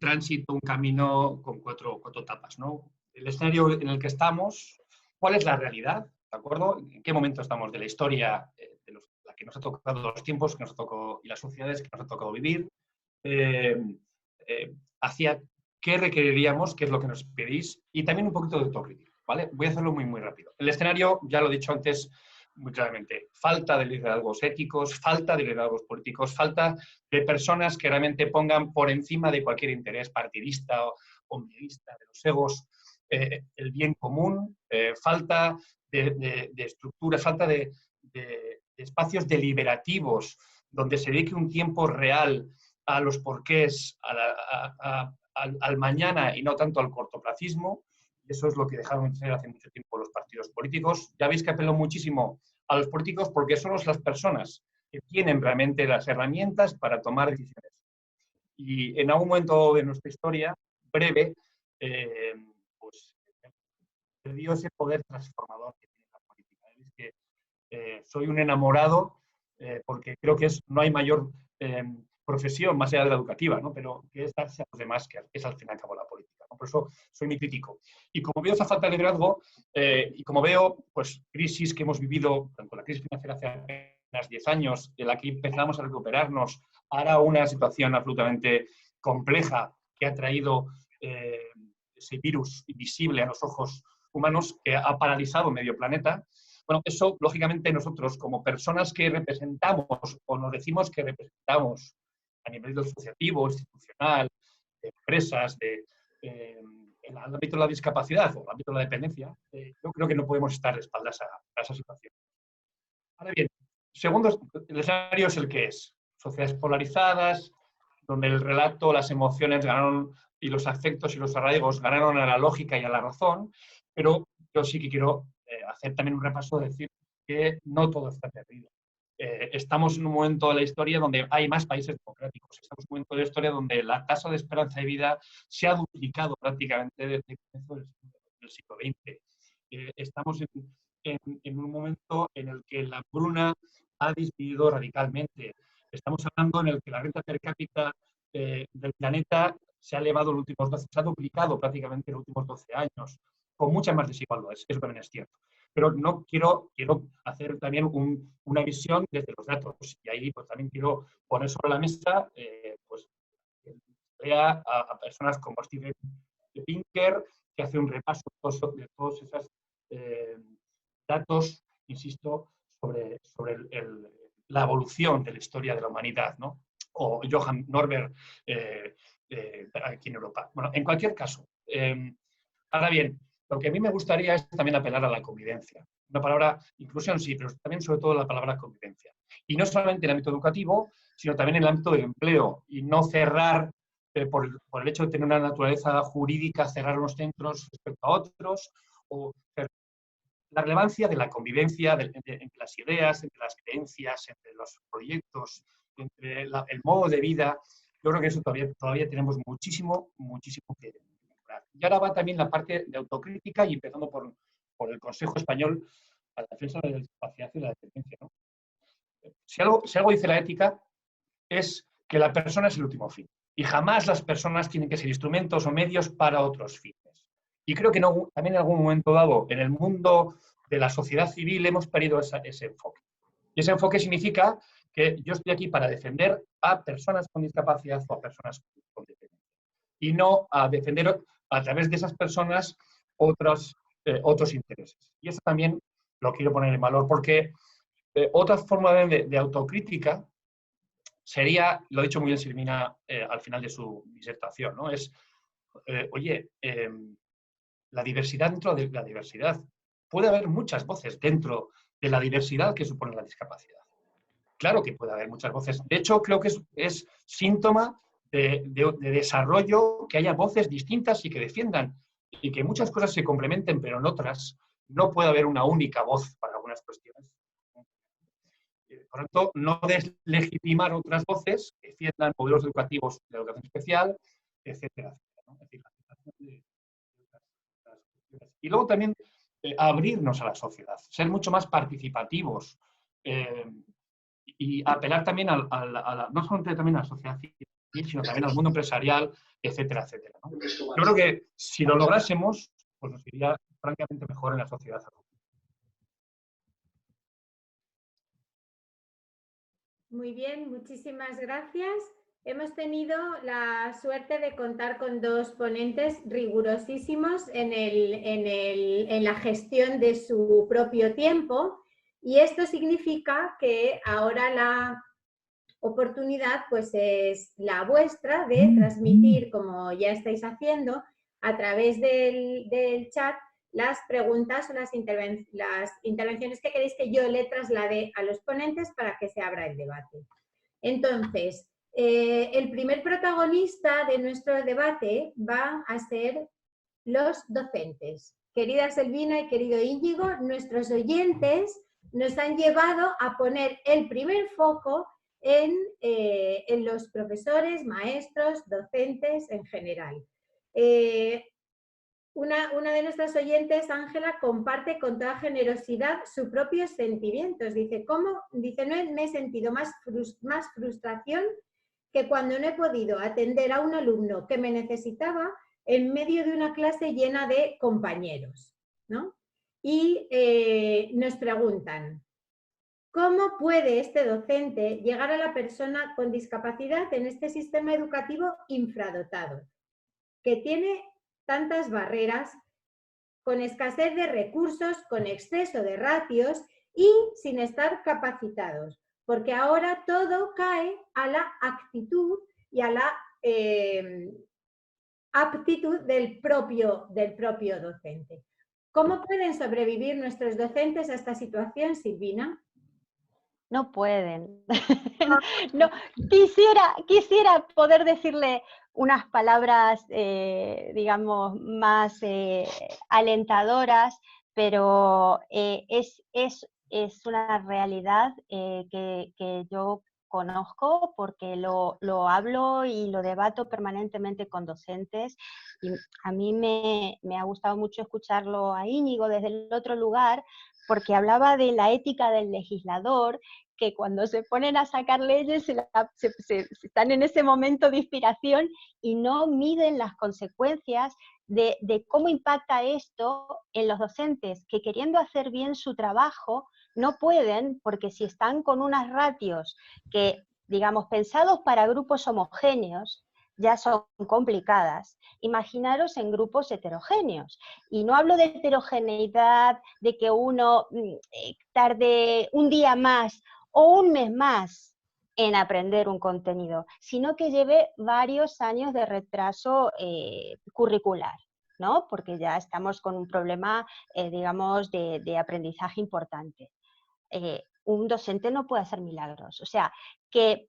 tránsito, un camino con cuatro etapas, ¿no? El escenario en el que estamos, ¿cuál es la realidad? ¿De acuerdo? ¿En qué momento estamos de la historia, la que nos ha tocado, los tiempos que nos ha tocado y las sociedades que nos ha tocado vivir? Hacia qué requeriríamos, qué es lo que nos pedís, y también un poquito de autocrítica, ¿vale? Voy a hacerlo muy, muy rápido. El escenario, ya lo he dicho antes muy claramente, falta de liderazgos éticos, falta de liderazgos políticos, falta de personas que realmente pongan por encima de cualquier interés partidista o medialista, de los egos, el bien común, falta de estructuras, falta de espacios deliberativos donde se dedique un tiempo real a los porqués, al mañana y no tanto al cortoplacismo. Eso es lo que dejaron de hacer hace mucho tiempo los partidos políticos. Ya veis que apelo muchísimo a los políticos porque son las personas que tienen realmente las herramientas para tomar decisiones. Y en algún momento de nuestra historia, breve, pues perdió ese poder transformador que tiene la política. Es que soy un enamorado porque creo que no hay mayor profesión más allá de la educativa, ¿no? Pero que es darse a los demás, que es al fin y al cabo la política, ¿no? Por eso soy muy crítico. Y como veo esa falta de liderazgo y como veo pues, crisis que hemos vivido, tanto la crisis financiera hace apenas 10 años, de la que empezamos a recuperarnos, ahora una situación absolutamente compleja que ha traído ese virus invisible a los ojos humanos que ha paralizado medio planeta. Bueno, eso, lógicamente, nosotros como personas que representamos o nos decimos que representamos a nivel asociativo, institucional, de empresas, en el ámbito de la discapacidad o el ámbito de la dependencia, yo creo que no podemos estar de espaldas a esa situación. Ahora bien, segundo, el escenario es el que es. Sociedades polarizadas, donde el relato, las emociones ganaron y los afectos y los arraigos ganaron a la lógica y a la razón, pero yo sí que quiero hacer también un repaso de decir que no todo está perdido. Estamos en un momento de la historia donde hay más países democráticos. Estamos en un momento de la historia donde la tasa de esperanza de vida se ha duplicado prácticamente desde el comienzo del siglo XX. Estamos en un momento en el que la hambruna ha disminuido radicalmente. Estamos hablando en el que la renta per cápita del planeta se ha elevado en los últimos 12, se ha duplicado prácticamente en los últimos 12 años, con muchas más desigualdades, eso también es cierto. Pero no quiero hacer también una visión desde los datos, y ahí pues, también quiero poner sobre la mesa pues, a personas como Steven Pinker, que hace un repaso de todos esos datos, insisto, sobre la evolución de la historia de la humanidad, ¿no? O Johan Norberg aquí en Europa. Bueno, en cualquier caso, ahora bien, lo que a mí me gustaría es también apelar a la convivencia. Una palabra, inclusión sí, pero también sobre todo la palabra convivencia. Y no solamente en el ámbito educativo, sino también en el ámbito del empleo. Y no cerrar, por el hecho de tener una naturaleza jurídica, cerrar unos centros respecto a otros, o la relevancia de la convivencia entre las ideas, entre las creencias, entre los proyectos, entre el modo de vida. Yo creo que eso todavía tenemos muchísimo que mejorar. Y ahora va también la parte de autocrítica y empezando por el Consejo Español a la defensa de la discapacidad y la dependencia, ¿no? Si algo dice la ética es que la persona es el último fin y jamás las personas tienen que ser instrumentos o medios para otros fines. Y creo que también en algún momento dado en el mundo de la sociedad civil hemos perdido ese enfoque. Y ese enfoque significa que yo estoy aquí para defender a personas con discapacidad o a personas con dependencia. Y no a defender a través de esas personas otros intereses. Y eso también lo quiero poner en valor porque otra forma de autocrítica sería, lo ha dicho muy bien Silvina al final de su disertación, ¿no? Es, la diversidad dentro de la diversidad. Puede haber muchas voces dentro de la diversidad que supone la discapacidad. Claro que puede haber muchas voces. De hecho, creo que es síntoma de desarrollo que haya voces distintas y que defiendan y que muchas cosas se complementen, pero en otras no puede haber una única voz para algunas cuestiones. Por lo tanto, no deslegitimar otras voces que defiendan modelos educativos de educación especial, etcétera, etcétera, ¿no? Es decir, y luego también abrirnos a la sociedad, ser mucho más participativos y apelar también no solamente también a la sociedad civil, sino también al mundo empresarial, etcétera, etcétera, ¿no? Yo creo que si lo lográsemos, pues nos iría francamente mejor en la sociedad. Muy bien, muchísimas gracias. Hemos tenido la suerte de contar con dos ponentes rigurosísimos en la gestión de su propio tiempo y esto significa que ahora la oportunidad pues es la vuestra de transmitir, como ya estáis haciendo, a través del chat las preguntas o las intervenciones que queréis que yo le traslade a los ponentes para que se abra el debate. Entonces, el primer protagonista de nuestro debate va a ser los docentes. Querida Silvina y querido Íñigo, nuestros oyentes nos han llevado a poner el primer foco en los profesores, maestros, docentes en general. Una de nuestras oyentes, Ángela, comparte con toda generosidad sus propios sentimientos. Dice, Dice, no me he sentido más frustración que cuando no he podido atender a un alumno que me necesitaba en medio de una clase llena de compañeros, ¿no? Y nos preguntan, ¿cómo puede este docente llegar a la persona con discapacidad en este sistema educativo infradotado, que tiene tantas barreras, con escasez de recursos, con exceso de ratios y sin estar capacitados? Porque ahora todo cae a la actitud y a la aptitud del propio docente. ¿Cómo pueden sobrevivir nuestros docentes a esta situación, Silvina? No pueden. No, quisiera poder decirle unas palabras, digamos, más alentadoras, pero es una realidad que yo conozco porque lo hablo y lo debato permanentemente con docentes, y a mí me ha gustado mucho escucharlo a Íñigo desde el otro lugar, porque hablaba de la ética del legislador, que cuando se ponen a sacar leyes están en ese momento de inspiración y no miden las consecuencias de cómo impacta esto en los docentes, que queriendo hacer bien su trabajo no pueden, porque si están con unas ratios que, digamos, pensados para grupos homogéneos, ya son complicadas. Imaginaros en grupos heterogéneos. Y no hablo de heterogeneidad, de que uno tarde un día más o un mes más en aprender un contenido, sino que lleve varios años de retraso curricular, ¿no? Porque ya estamos con un problema, digamos, de aprendizaje importante. Un docente no puede hacer milagros. O sea, que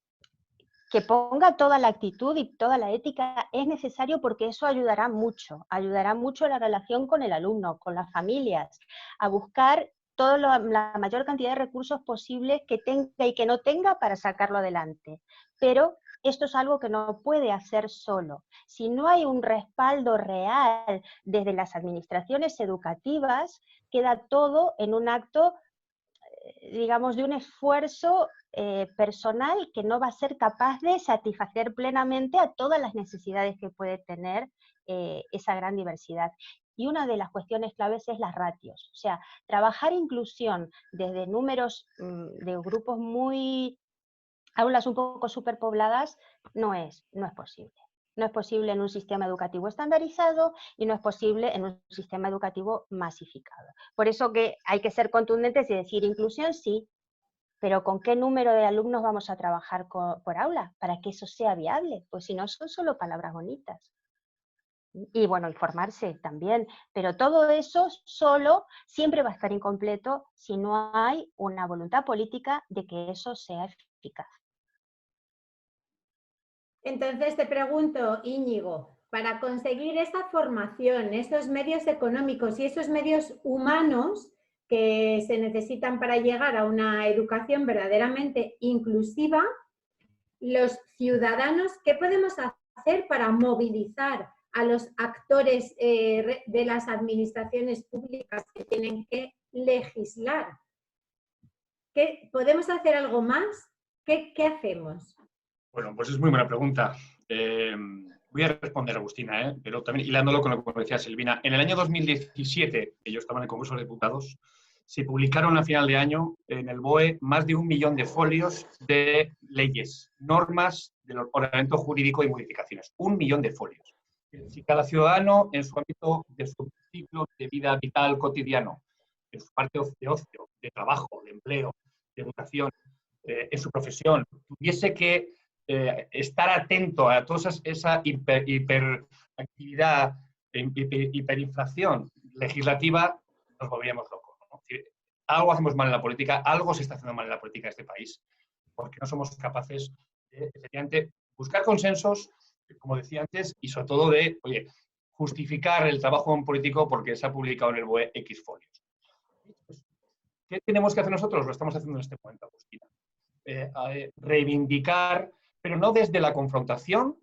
ponga toda la actitud y toda la ética es necesario, porque eso ayudará mucho a la relación con el alumno, con las familias, a buscar la mayor cantidad de recursos posibles que tenga y que no tenga para sacarlo adelante. Pero esto es algo que no puede hacer solo. Si no hay un respaldo real desde las administraciones educativas, queda todo en un acto, digamos, de un esfuerzo personal que no va a ser capaz de satisfacer plenamente a todas las necesidades que puede tener esa gran diversidad. Y una de las cuestiones claves es las ratios. O sea, trabajar inclusión desde números de grupos aulas un poco superpobladas, no es posible. No es posible en un sistema educativo estandarizado y no es posible en un sistema educativo masificado. Por eso que hay que ser contundentes y decir inclusión sí, pero ¿con qué número de alumnos vamos a trabajar por aula para que eso sea viable? Pues si no, son solo palabras bonitas. Y bueno, y formarse también, pero todo eso solo siempre va a estar incompleto si no hay una voluntad política de que eso sea eficaz. Entonces te pregunto, Íñigo, para conseguir esa formación, esos medios económicos y esos medios humanos que se necesitan para llegar a una educación verdaderamente inclusiva, los ciudadanos, ¿qué podemos hacer para movilizar a los actores de las administraciones públicas que tienen que legislar? ¿Podemos hacer algo más? ¿Qué hacemos? Bueno, pues es muy buena pregunta. Voy a responder, Agustina, pero también hilándolo con lo que decía Silvina. En el año 2017, que yo estaba en el Congreso de Diputados, se publicaron a final de año en el BOE más de 1 millón de folios de leyes, normas del ordenamiento jurídico y modificaciones. 1 millón de folios. Si cada ciudadano, en su ámbito de su ciclo de vida vital cotidiano, en su parte de ocio, de trabajo, de empleo, de educación, en su profesión, tuviese que estar atento a toda esa hiperactividad, hiperinflación legislativa, nos volvíamos locos, ¿no? Es decir, algo hacemos mal en la política, algo se está haciendo mal en la política de este país, porque no somos capaces de, efectivamente, buscar consensos, como decía antes, y sobre todo de, oye, justificar el trabajo de un político porque se ha publicado en el BOE X folios. ¿Qué tenemos que hacer nosotros? Lo estamos haciendo en este momento, Agustina. Reivindicar, pero no desde la confrontación,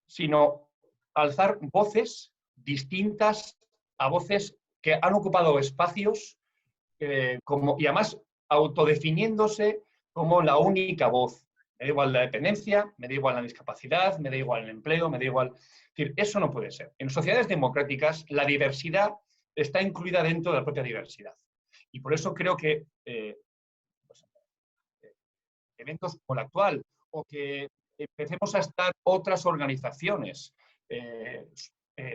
sino alzar voces distintas a voces que han ocupado espacios y además autodefiniéndose como la única voz. Me da igual la dependencia, me da igual la discapacidad, me da igual el empleo, me da igual... Es decir, eso no puede ser. En sociedades democráticas la diversidad está incluida dentro de la propia diversidad. Y por eso creo que eventos como el actual, o que empecemos a estar otras organizaciones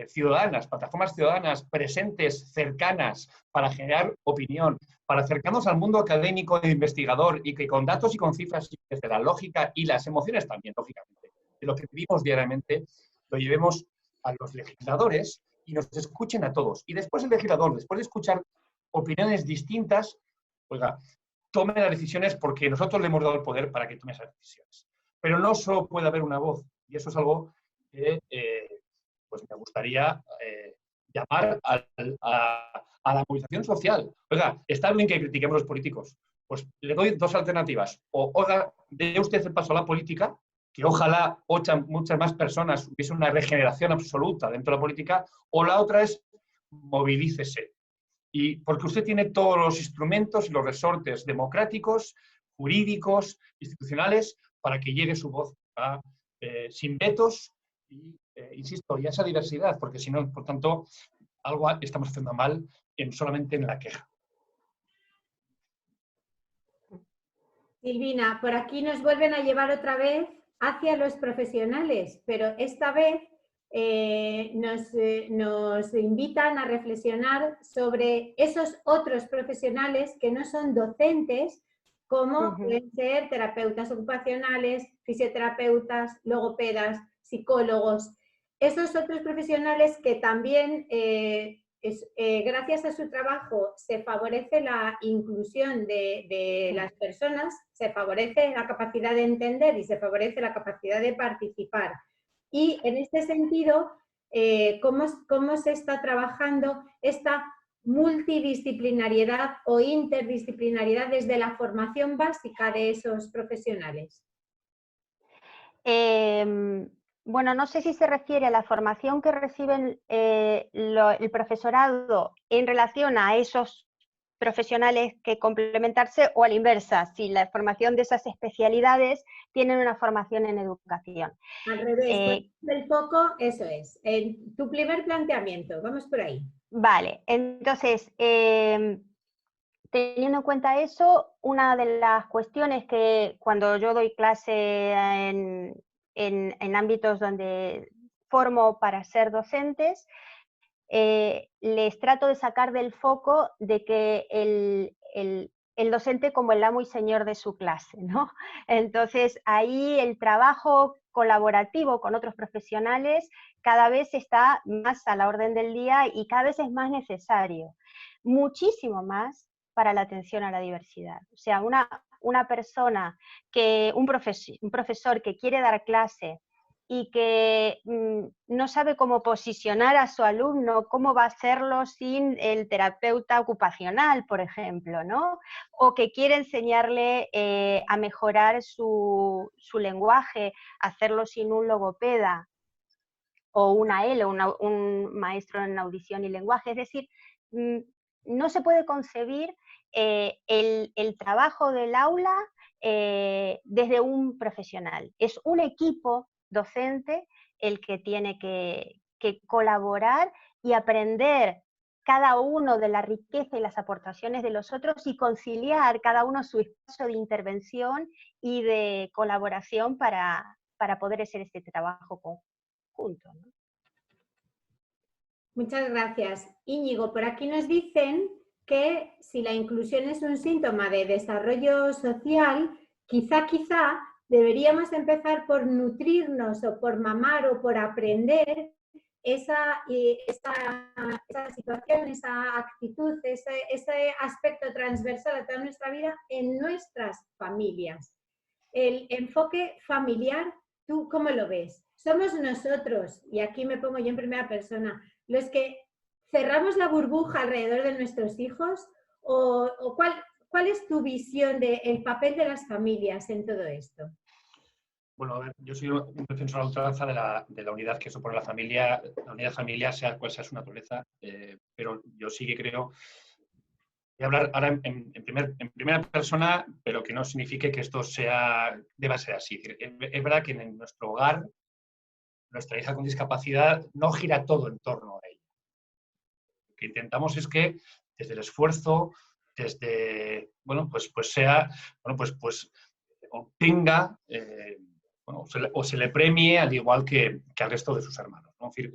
ciudadanas, plataformas ciudadanas presentes, cercanas, para generar opinión, para acercarnos al mundo académico e investigador y que con datos y con cifras desde la lógica y las emociones también, lógicamente, de lo que vivimos diariamente, lo llevemos a los legisladores y nos escuchen a todos. Y después el legislador, después de escuchar opiniones distintas, oiga, tome las decisiones porque nosotros le hemos dado el poder para que tome esas decisiones. Pero no solo puede haber una voz, y eso es algo que pues me gustaría llamar a la movilización social. Oiga, está bien que critiquemos a los políticos, pues le doy dos alternativas. O, oiga, dé usted el paso a la política, que ojalá muchas más personas hubiese una regeneración absoluta dentro de la política, o la otra es movilícese. Y porque usted tiene todos los instrumentos y los resortes democráticos, jurídicos, institucionales, para que llegue su voz sin vetos y, insisto, y a esa diversidad, porque si no, por tanto, algo estamos haciendo mal solamente en la queja. Silvina, por aquí nos vuelven a llevar otra vez hacia los profesionales, pero esta vez nos invitan a reflexionar sobre esos otros profesionales que no son docentes, como pueden ser terapeutas ocupacionales, fisioterapeutas, logopedas, psicólogos. Esos otros profesionales que también, gracias a su trabajo, se favorece la inclusión de las personas, se favorece la capacidad de entender y se favorece la capacidad de participar. Y en este sentido, ¿cómo se está trabajando esta multidisciplinariedad o interdisciplinariedad desde la formación básica de esos profesionales? Bueno, no sé si se refiere a la formación que reciben el profesorado en relación a esos profesionales que complementarse, o a la inversa, si la formación de esas especialidades tienen una formación en educación. Al revés, el foco, eso es, tu primer planteamiento, vamos por ahí. Vale, entonces, teniendo en cuenta eso, una de las cuestiones que cuando yo doy clase en ámbitos donde formo para ser docentes, les trato de sacar del foco de que el docente como el amo y señor de su clase, ¿no? Entonces, ahí el trabajo colaborativo con otros profesionales cada vez está más a la orden del día y cada vez es más necesario, muchísimo más para la atención a la diversidad. O sea, una persona, un profesor que quiere dar clase y que no sabe cómo posicionar a su alumno, cómo va a hacerlo sin el terapeuta ocupacional, por ejemplo, ¿no? O que quiere enseñarle a mejorar su lenguaje, hacerlo sin un logopeda, o una EL, o un maestro en audición y lenguaje. Es decir, no se puede concebir el trabajo del aula desde un profesional. Es un equipo docente el que tiene que colaborar y aprender cada uno de la riqueza y las aportaciones de los otros y conciliar cada uno su espacio de intervención y de colaboración para poder hacer este trabajo conjunto, ¿no? Muchas gracias. Íñigo, por aquí nos dicen que si la inclusión es un síntoma de desarrollo social, quizá deberíamos empezar por nutrirnos o por mamar o por aprender esa situación, esa actitud, ese aspecto transversal a toda nuestra vida en nuestras familias. El enfoque familiar ¿tú cómo lo ves? ¿Somos nosotros, y aquí me pongo yo en primera persona, los que cerramos la burbuja alrededor de nuestros hijos? ¿O cuál es tu visión del papel de las familias en todo esto? Bueno, a ver, yo soy un defensor a ultranza de la unidad que supone la unidad familiar, sea cual sea su naturaleza, pero yo sí que creo, voy a hablar ahora en primera persona, pero que no signifique que esto deba ser así. Es verdad que en nuestro hogar, nuestra hija con discapacidad no gira todo en torno a ella. Lo que intentamos es que desde el esfuerzo, desde, bueno, pues sea, bueno, pues obtenga, bueno, o se le premie al igual que al resto de sus hermanos, ¿no? Es decir,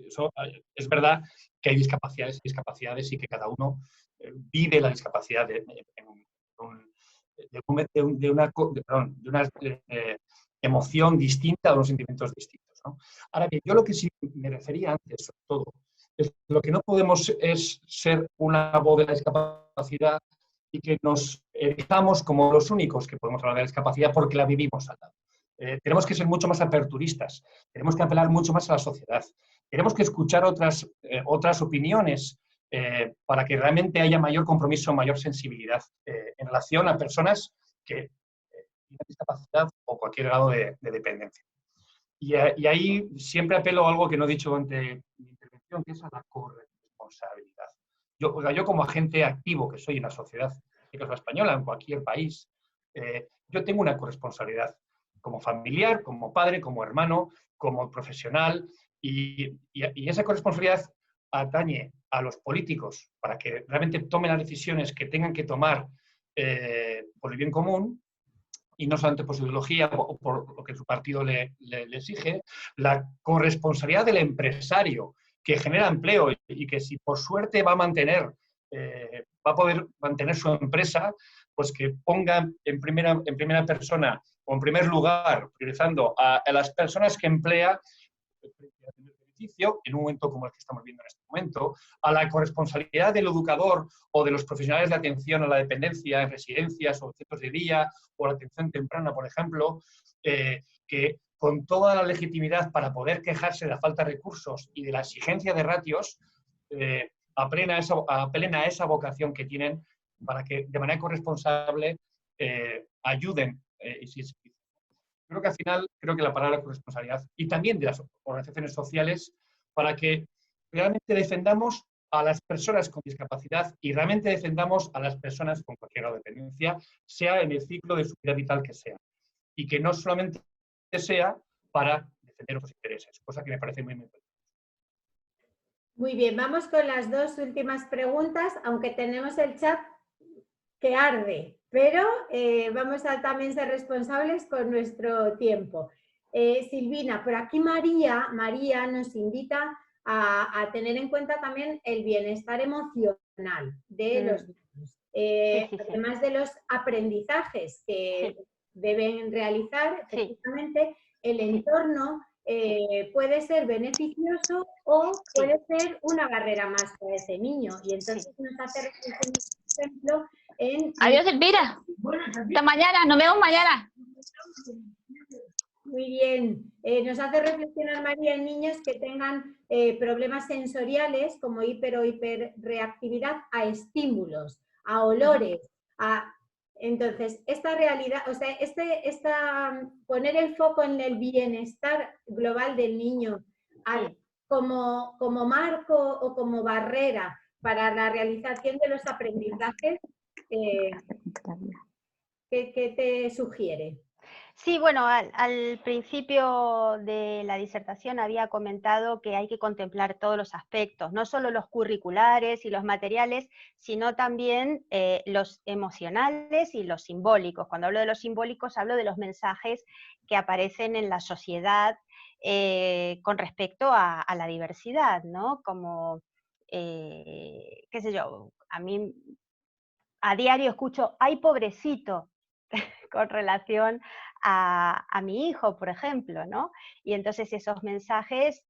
es verdad que hay discapacidades y que cada uno vive la discapacidad de una emoción distinta o unos sentimientos distintos, ¿no? Ahora bien, yo lo que sí me refería antes, sobre todo, es lo que no podemos es ser una voz de la discapacidad y que nos erijamos como los únicos que podemos hablar de la discapacidad porque la vivimos al lado. Tenemos que ser mucho más aperturistas, tenemos que apelar mucho más a la sociedad, tenemos que escuchar otras opiniones para que realmente haya mayor compromiso, mayor sensibilidad en relación a personas que tienen discapacidad o cualquier grado de dependencia. Y ahí siempre apelo a algo que no he dicho ante mi intervención, que es a la corresponsabilidad. Yo como agente activo que soy en la sociedad española, en cualquier país, yo tengo una corresponsabilidad como familiar, como padre, como hermano, como profesional, y esa corresponsabilidad atañe a los políticos para que realmente tomen las decisiones que tengan que tomar por el bien común, y no solamente por su ideología o por lo que su partido le exige, la corresponsabilidad del empresario que genera empleo y que si por suerte va a poder mantener su empresa, pues que ponga en primera persona o en primer lugar, priorizando a las personas que emplea, en un momento como el que estamos viendo en este momento, a la corresponsabilidad del educador o de los profesionales de atención a la dependencia en residencias o centros de día o la atención temprana, por ejemplo, que con toda la legitimidad para poder quejarse de la falta de recursos y de la exigencia de ratios, apelen a esa vocación que tienen para que de manera corresponsable ayuden. Creo que al final, la palabra corresponsabilidad y también de las organizaciones sociales para que realmente defendamos a las personas con discapacidad y realmente defendamos a las personas con cualquier grado de dependencia, sea en el ciclo de su vida vital que sea. Y que no solamente sea para defender nuestros intereses, cosa que me parece muy importante. Muy bien, vamos con las dos últimas preguntas, aunque tenemos el chat que arde, pero vamos a también ser responsables con nuestro tiempo. Silvina, por aquí María nos invita a tener en cuenta también el bienestar emocional de los niños, además de los aprendizajes que deben realizar, efectivamente, el entorno puede ser beneficioso o puede ser una barrera más para ese niño. Y entonces nos hace reflexionar, por ejemplo, Adiós, Elvira. Hasta mañana, nos vemos mañana. Muy bien. Nos hace reflexionar, María, en niños que tengan problemas sensoriales como hiper o hiperreactividad a estímulos, a olores, Entonces, esta realidad, o sea, poner el foco en el bienestar global del niño como marco o como barrera para la realización de los aprendizajes, ¿qué te sugiere? Sí, bueno, al principio de la disertación había comentado que hay que contemplar todos los aspectos, no solo los curriculares y los materiales, sino también los emocionales y los simbólicos. Cuando hablo de los simbólicos, hablo de los mensajes que aparecen en la sociedad con respecto a la diversidad, ¿no? Como, qué sé yo, a mí a diario escucho, ¡ay, pobrecito!, con relación a mi hijo, por ejemplo, ¿no? Y entonces esos mensajes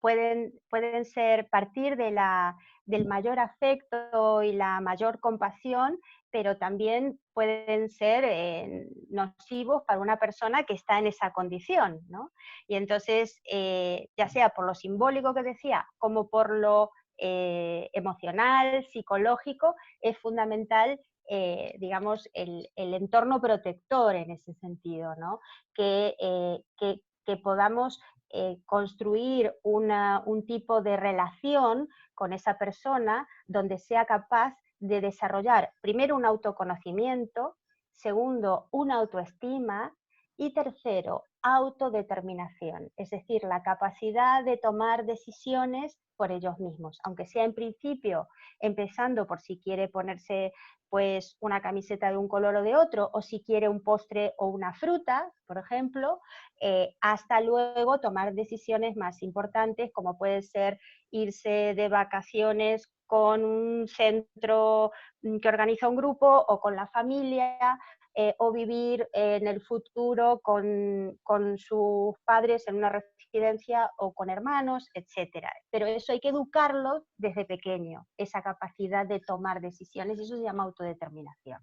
pueden ser partir del mayor afecto y la mayor compasión, pero también pueden ser nocivos para una persona que está en esa condición, ¿no? Y entonces, ya sea por lo simbólico que decía, como por lo emocional, psicológico, es fundamental, digamos, el entorno protector en ese sentido, ¿no? Que podamos construir un tipo de relación con esa persona donde sea capaz de desarrollar, primero, un autoconocimiento, segundo, una autoestima y tercero, autodeterminación, es decir, la capacidad de tomar decisiones por ellos mismos, aunque sea en principio empezando por si quiere ponerse pues una camiseta de un color o de otro, o si quiere un postre o una fruta, por ejemplo, hasta luego tomar decisiones más importantes, como puede ser irse de vacaciones con un centro que organiza un grupo o con la familia, o vivir en el futuro con sus padres en una residencia o con hermanos, etc. Pero eso hay que educarlo desde pequeño, esa capacidad de tomar decisiones, y eso se llama autodeterminación.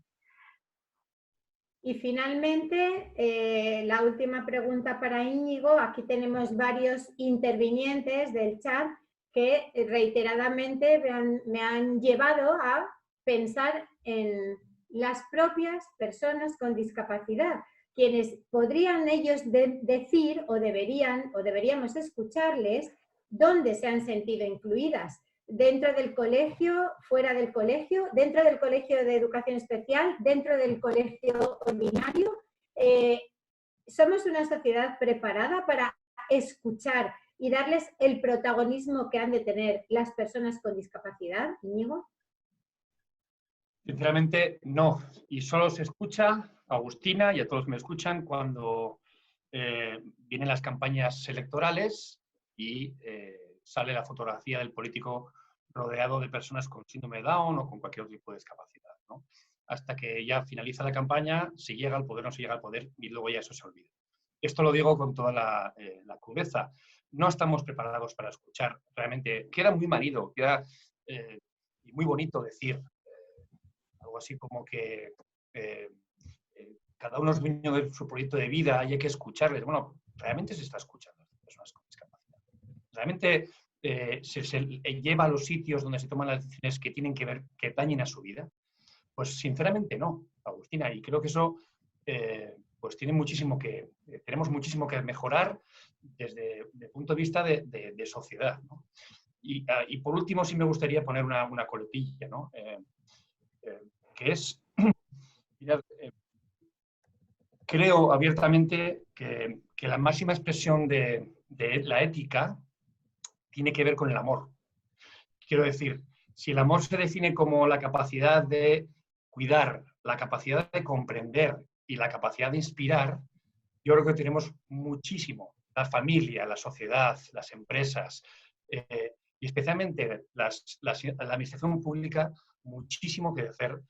Y finalmente, la última pregunta para Íñigo. Aquí tenemos varios intervinientes del chat que reiteradamente me han llevado a pensar en las propias personas con discapacidad, quienes podrían ellos decir o deberíamos escucharles dónde se han sentido incluidas. Dentro del colegio, fuera del colegio, dentro del colegio de educación especial, dentro del colegio ordinario. ¿Somos una sociedad preparada para escuchar y darles el protagonismo que han de tener las personas con discapacidad, Íñigo? Sinceramente, no. Y solo se escucha a Agustina y a todos los que me escuchan cuando vienen las campañas electorales y sale la fotografía del político rodeado de personas con síndrome de Down o con cualquier otro tipo de discapacidad, ¿no? Hasta que ya finaliza la campaña, si llega al poder o no se llega al poder, y luego ya eso se olvida. Esto lo digo con toda la crudeza. No estamos preparados para escuchar. Realmente queda muy manido, queda y muy bonito decir algo así como que cada uno es dueño de su proyecto de vida y hay que escucharles. Bueno, realmente se está escuchando a las personas con discapacidad. Realmente se lleva a los sitios donde se toman las decisiones que tienen que ver, que dañen a su vida. Pues sinceramente no, Agustina, y creo que eso pues tenemos muchísimo que mejorar desde el punto de vista de sociedad, ¿no? Y por último sí me gustaría poner una coletilla, ¿no? Que es, mirad, creo abiertamente que la máxima expresión de la ética tiene que ver con el amor. Quiero decir, si el amor se define como la capacidad de cuidar, la capacidad de comprender y la capacidad de inspirar, yo creo que tenemos muchísimo, la familia, la sociedad, las empresas, y especialmente la administración pública, muchísimo que hacer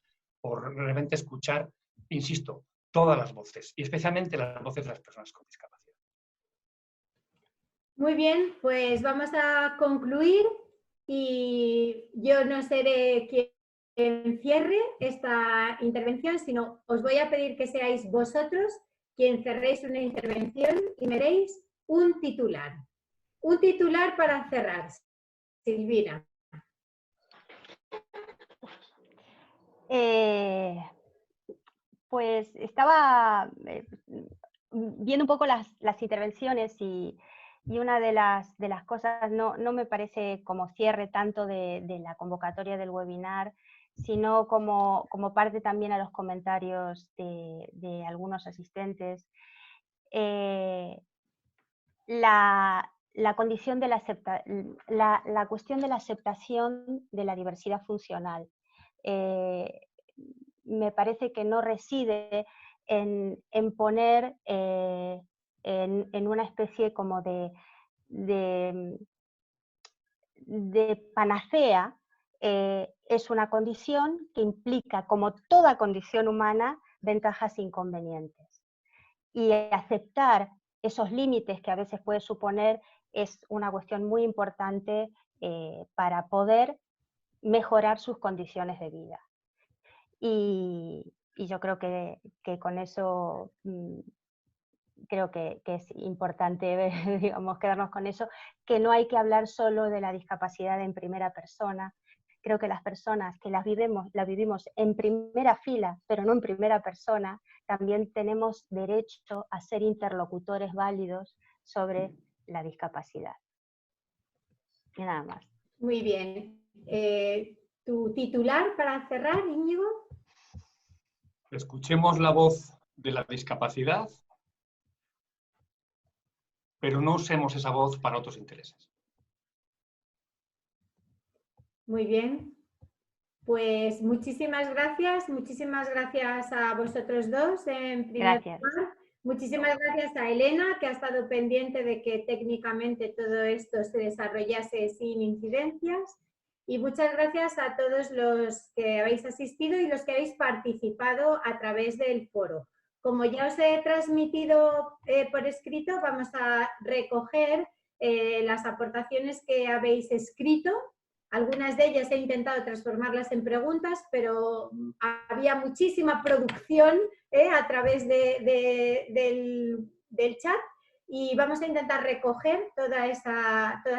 por realmente escuchar, insisto, todas las voces, y especialmente las voces de las personas con discapacidad. Muy bien, pues vamos a concluir y yo no seré quien cierre esta intervención, sino os voy a pedir que seáis vosotros quien cerréis una intervención y me deis un titular. Un titular para cerrar. Silvina. Pues estaba viendo un poco las intervenciones y una de las cosas, no me parece como cierre tanto de la convocatoria del webinar, sino como parte también a los comentarios de algunos asistentes. La condición de la cuestión de la aceptación de la diversidad funcional. Me parece que no reside en poner en una especie como de panacea. Es una condición que implica, como toda condición humana, ventajas e inconvenientes. Y aceptar esos límites que a veces puede suponer es una cuestión muy importante para poder mejorar sus condiciones de vida. Y yo creo que con eso creo que es importante digamos, quedarnos con eso, que no hay que hablar solo de la discapacidad en primera persona. Creo que las personas que la vivimos en primera fila, pero no en primera persona, también tenemos derecho a ser interlocutores válidos sobre la discapacidad. Y nada más. Muy bien. ¿Tu titular para cerrar, Íñigo? Escuchemos la voz de la discapacidad, pero no usemos esa voz para otros intereses. Muy bien. Pues muchísimas gracias a vosotros dos en primer lugar. Muchísimas gracias a Elena, que ha estado pendiente de que técnicamente todo esto se desarrollase sin incidencias. Y muchas gracias a todos los que habéis asistido y los que habéis participado a través del foro. Como ya os he transmitido por escrito, vamos a recoger las aportaciones que habéis escrito. Algunas de ellas he intentado transformarlas en preguntas, pero había muchísima producción a través del chat y vamos a intentar recoger todas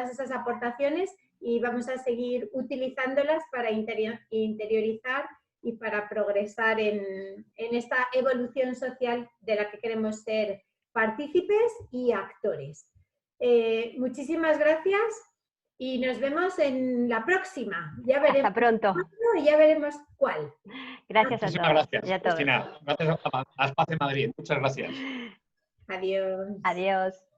esas aportaciones y vamos a seguir utilizándolas para interiorizar y para progresar en esta evolución social de la que queremos ser partícipes y actores. Muchísimas gracias. Y nos vemos en la próxima. Ya veremos. Hasta pronto. Y ya veremos cuál. Gracias a todos. Gracias, Cristina. Gracias a Paz de Madrid. Muchas gracias. Adiós. Adiós.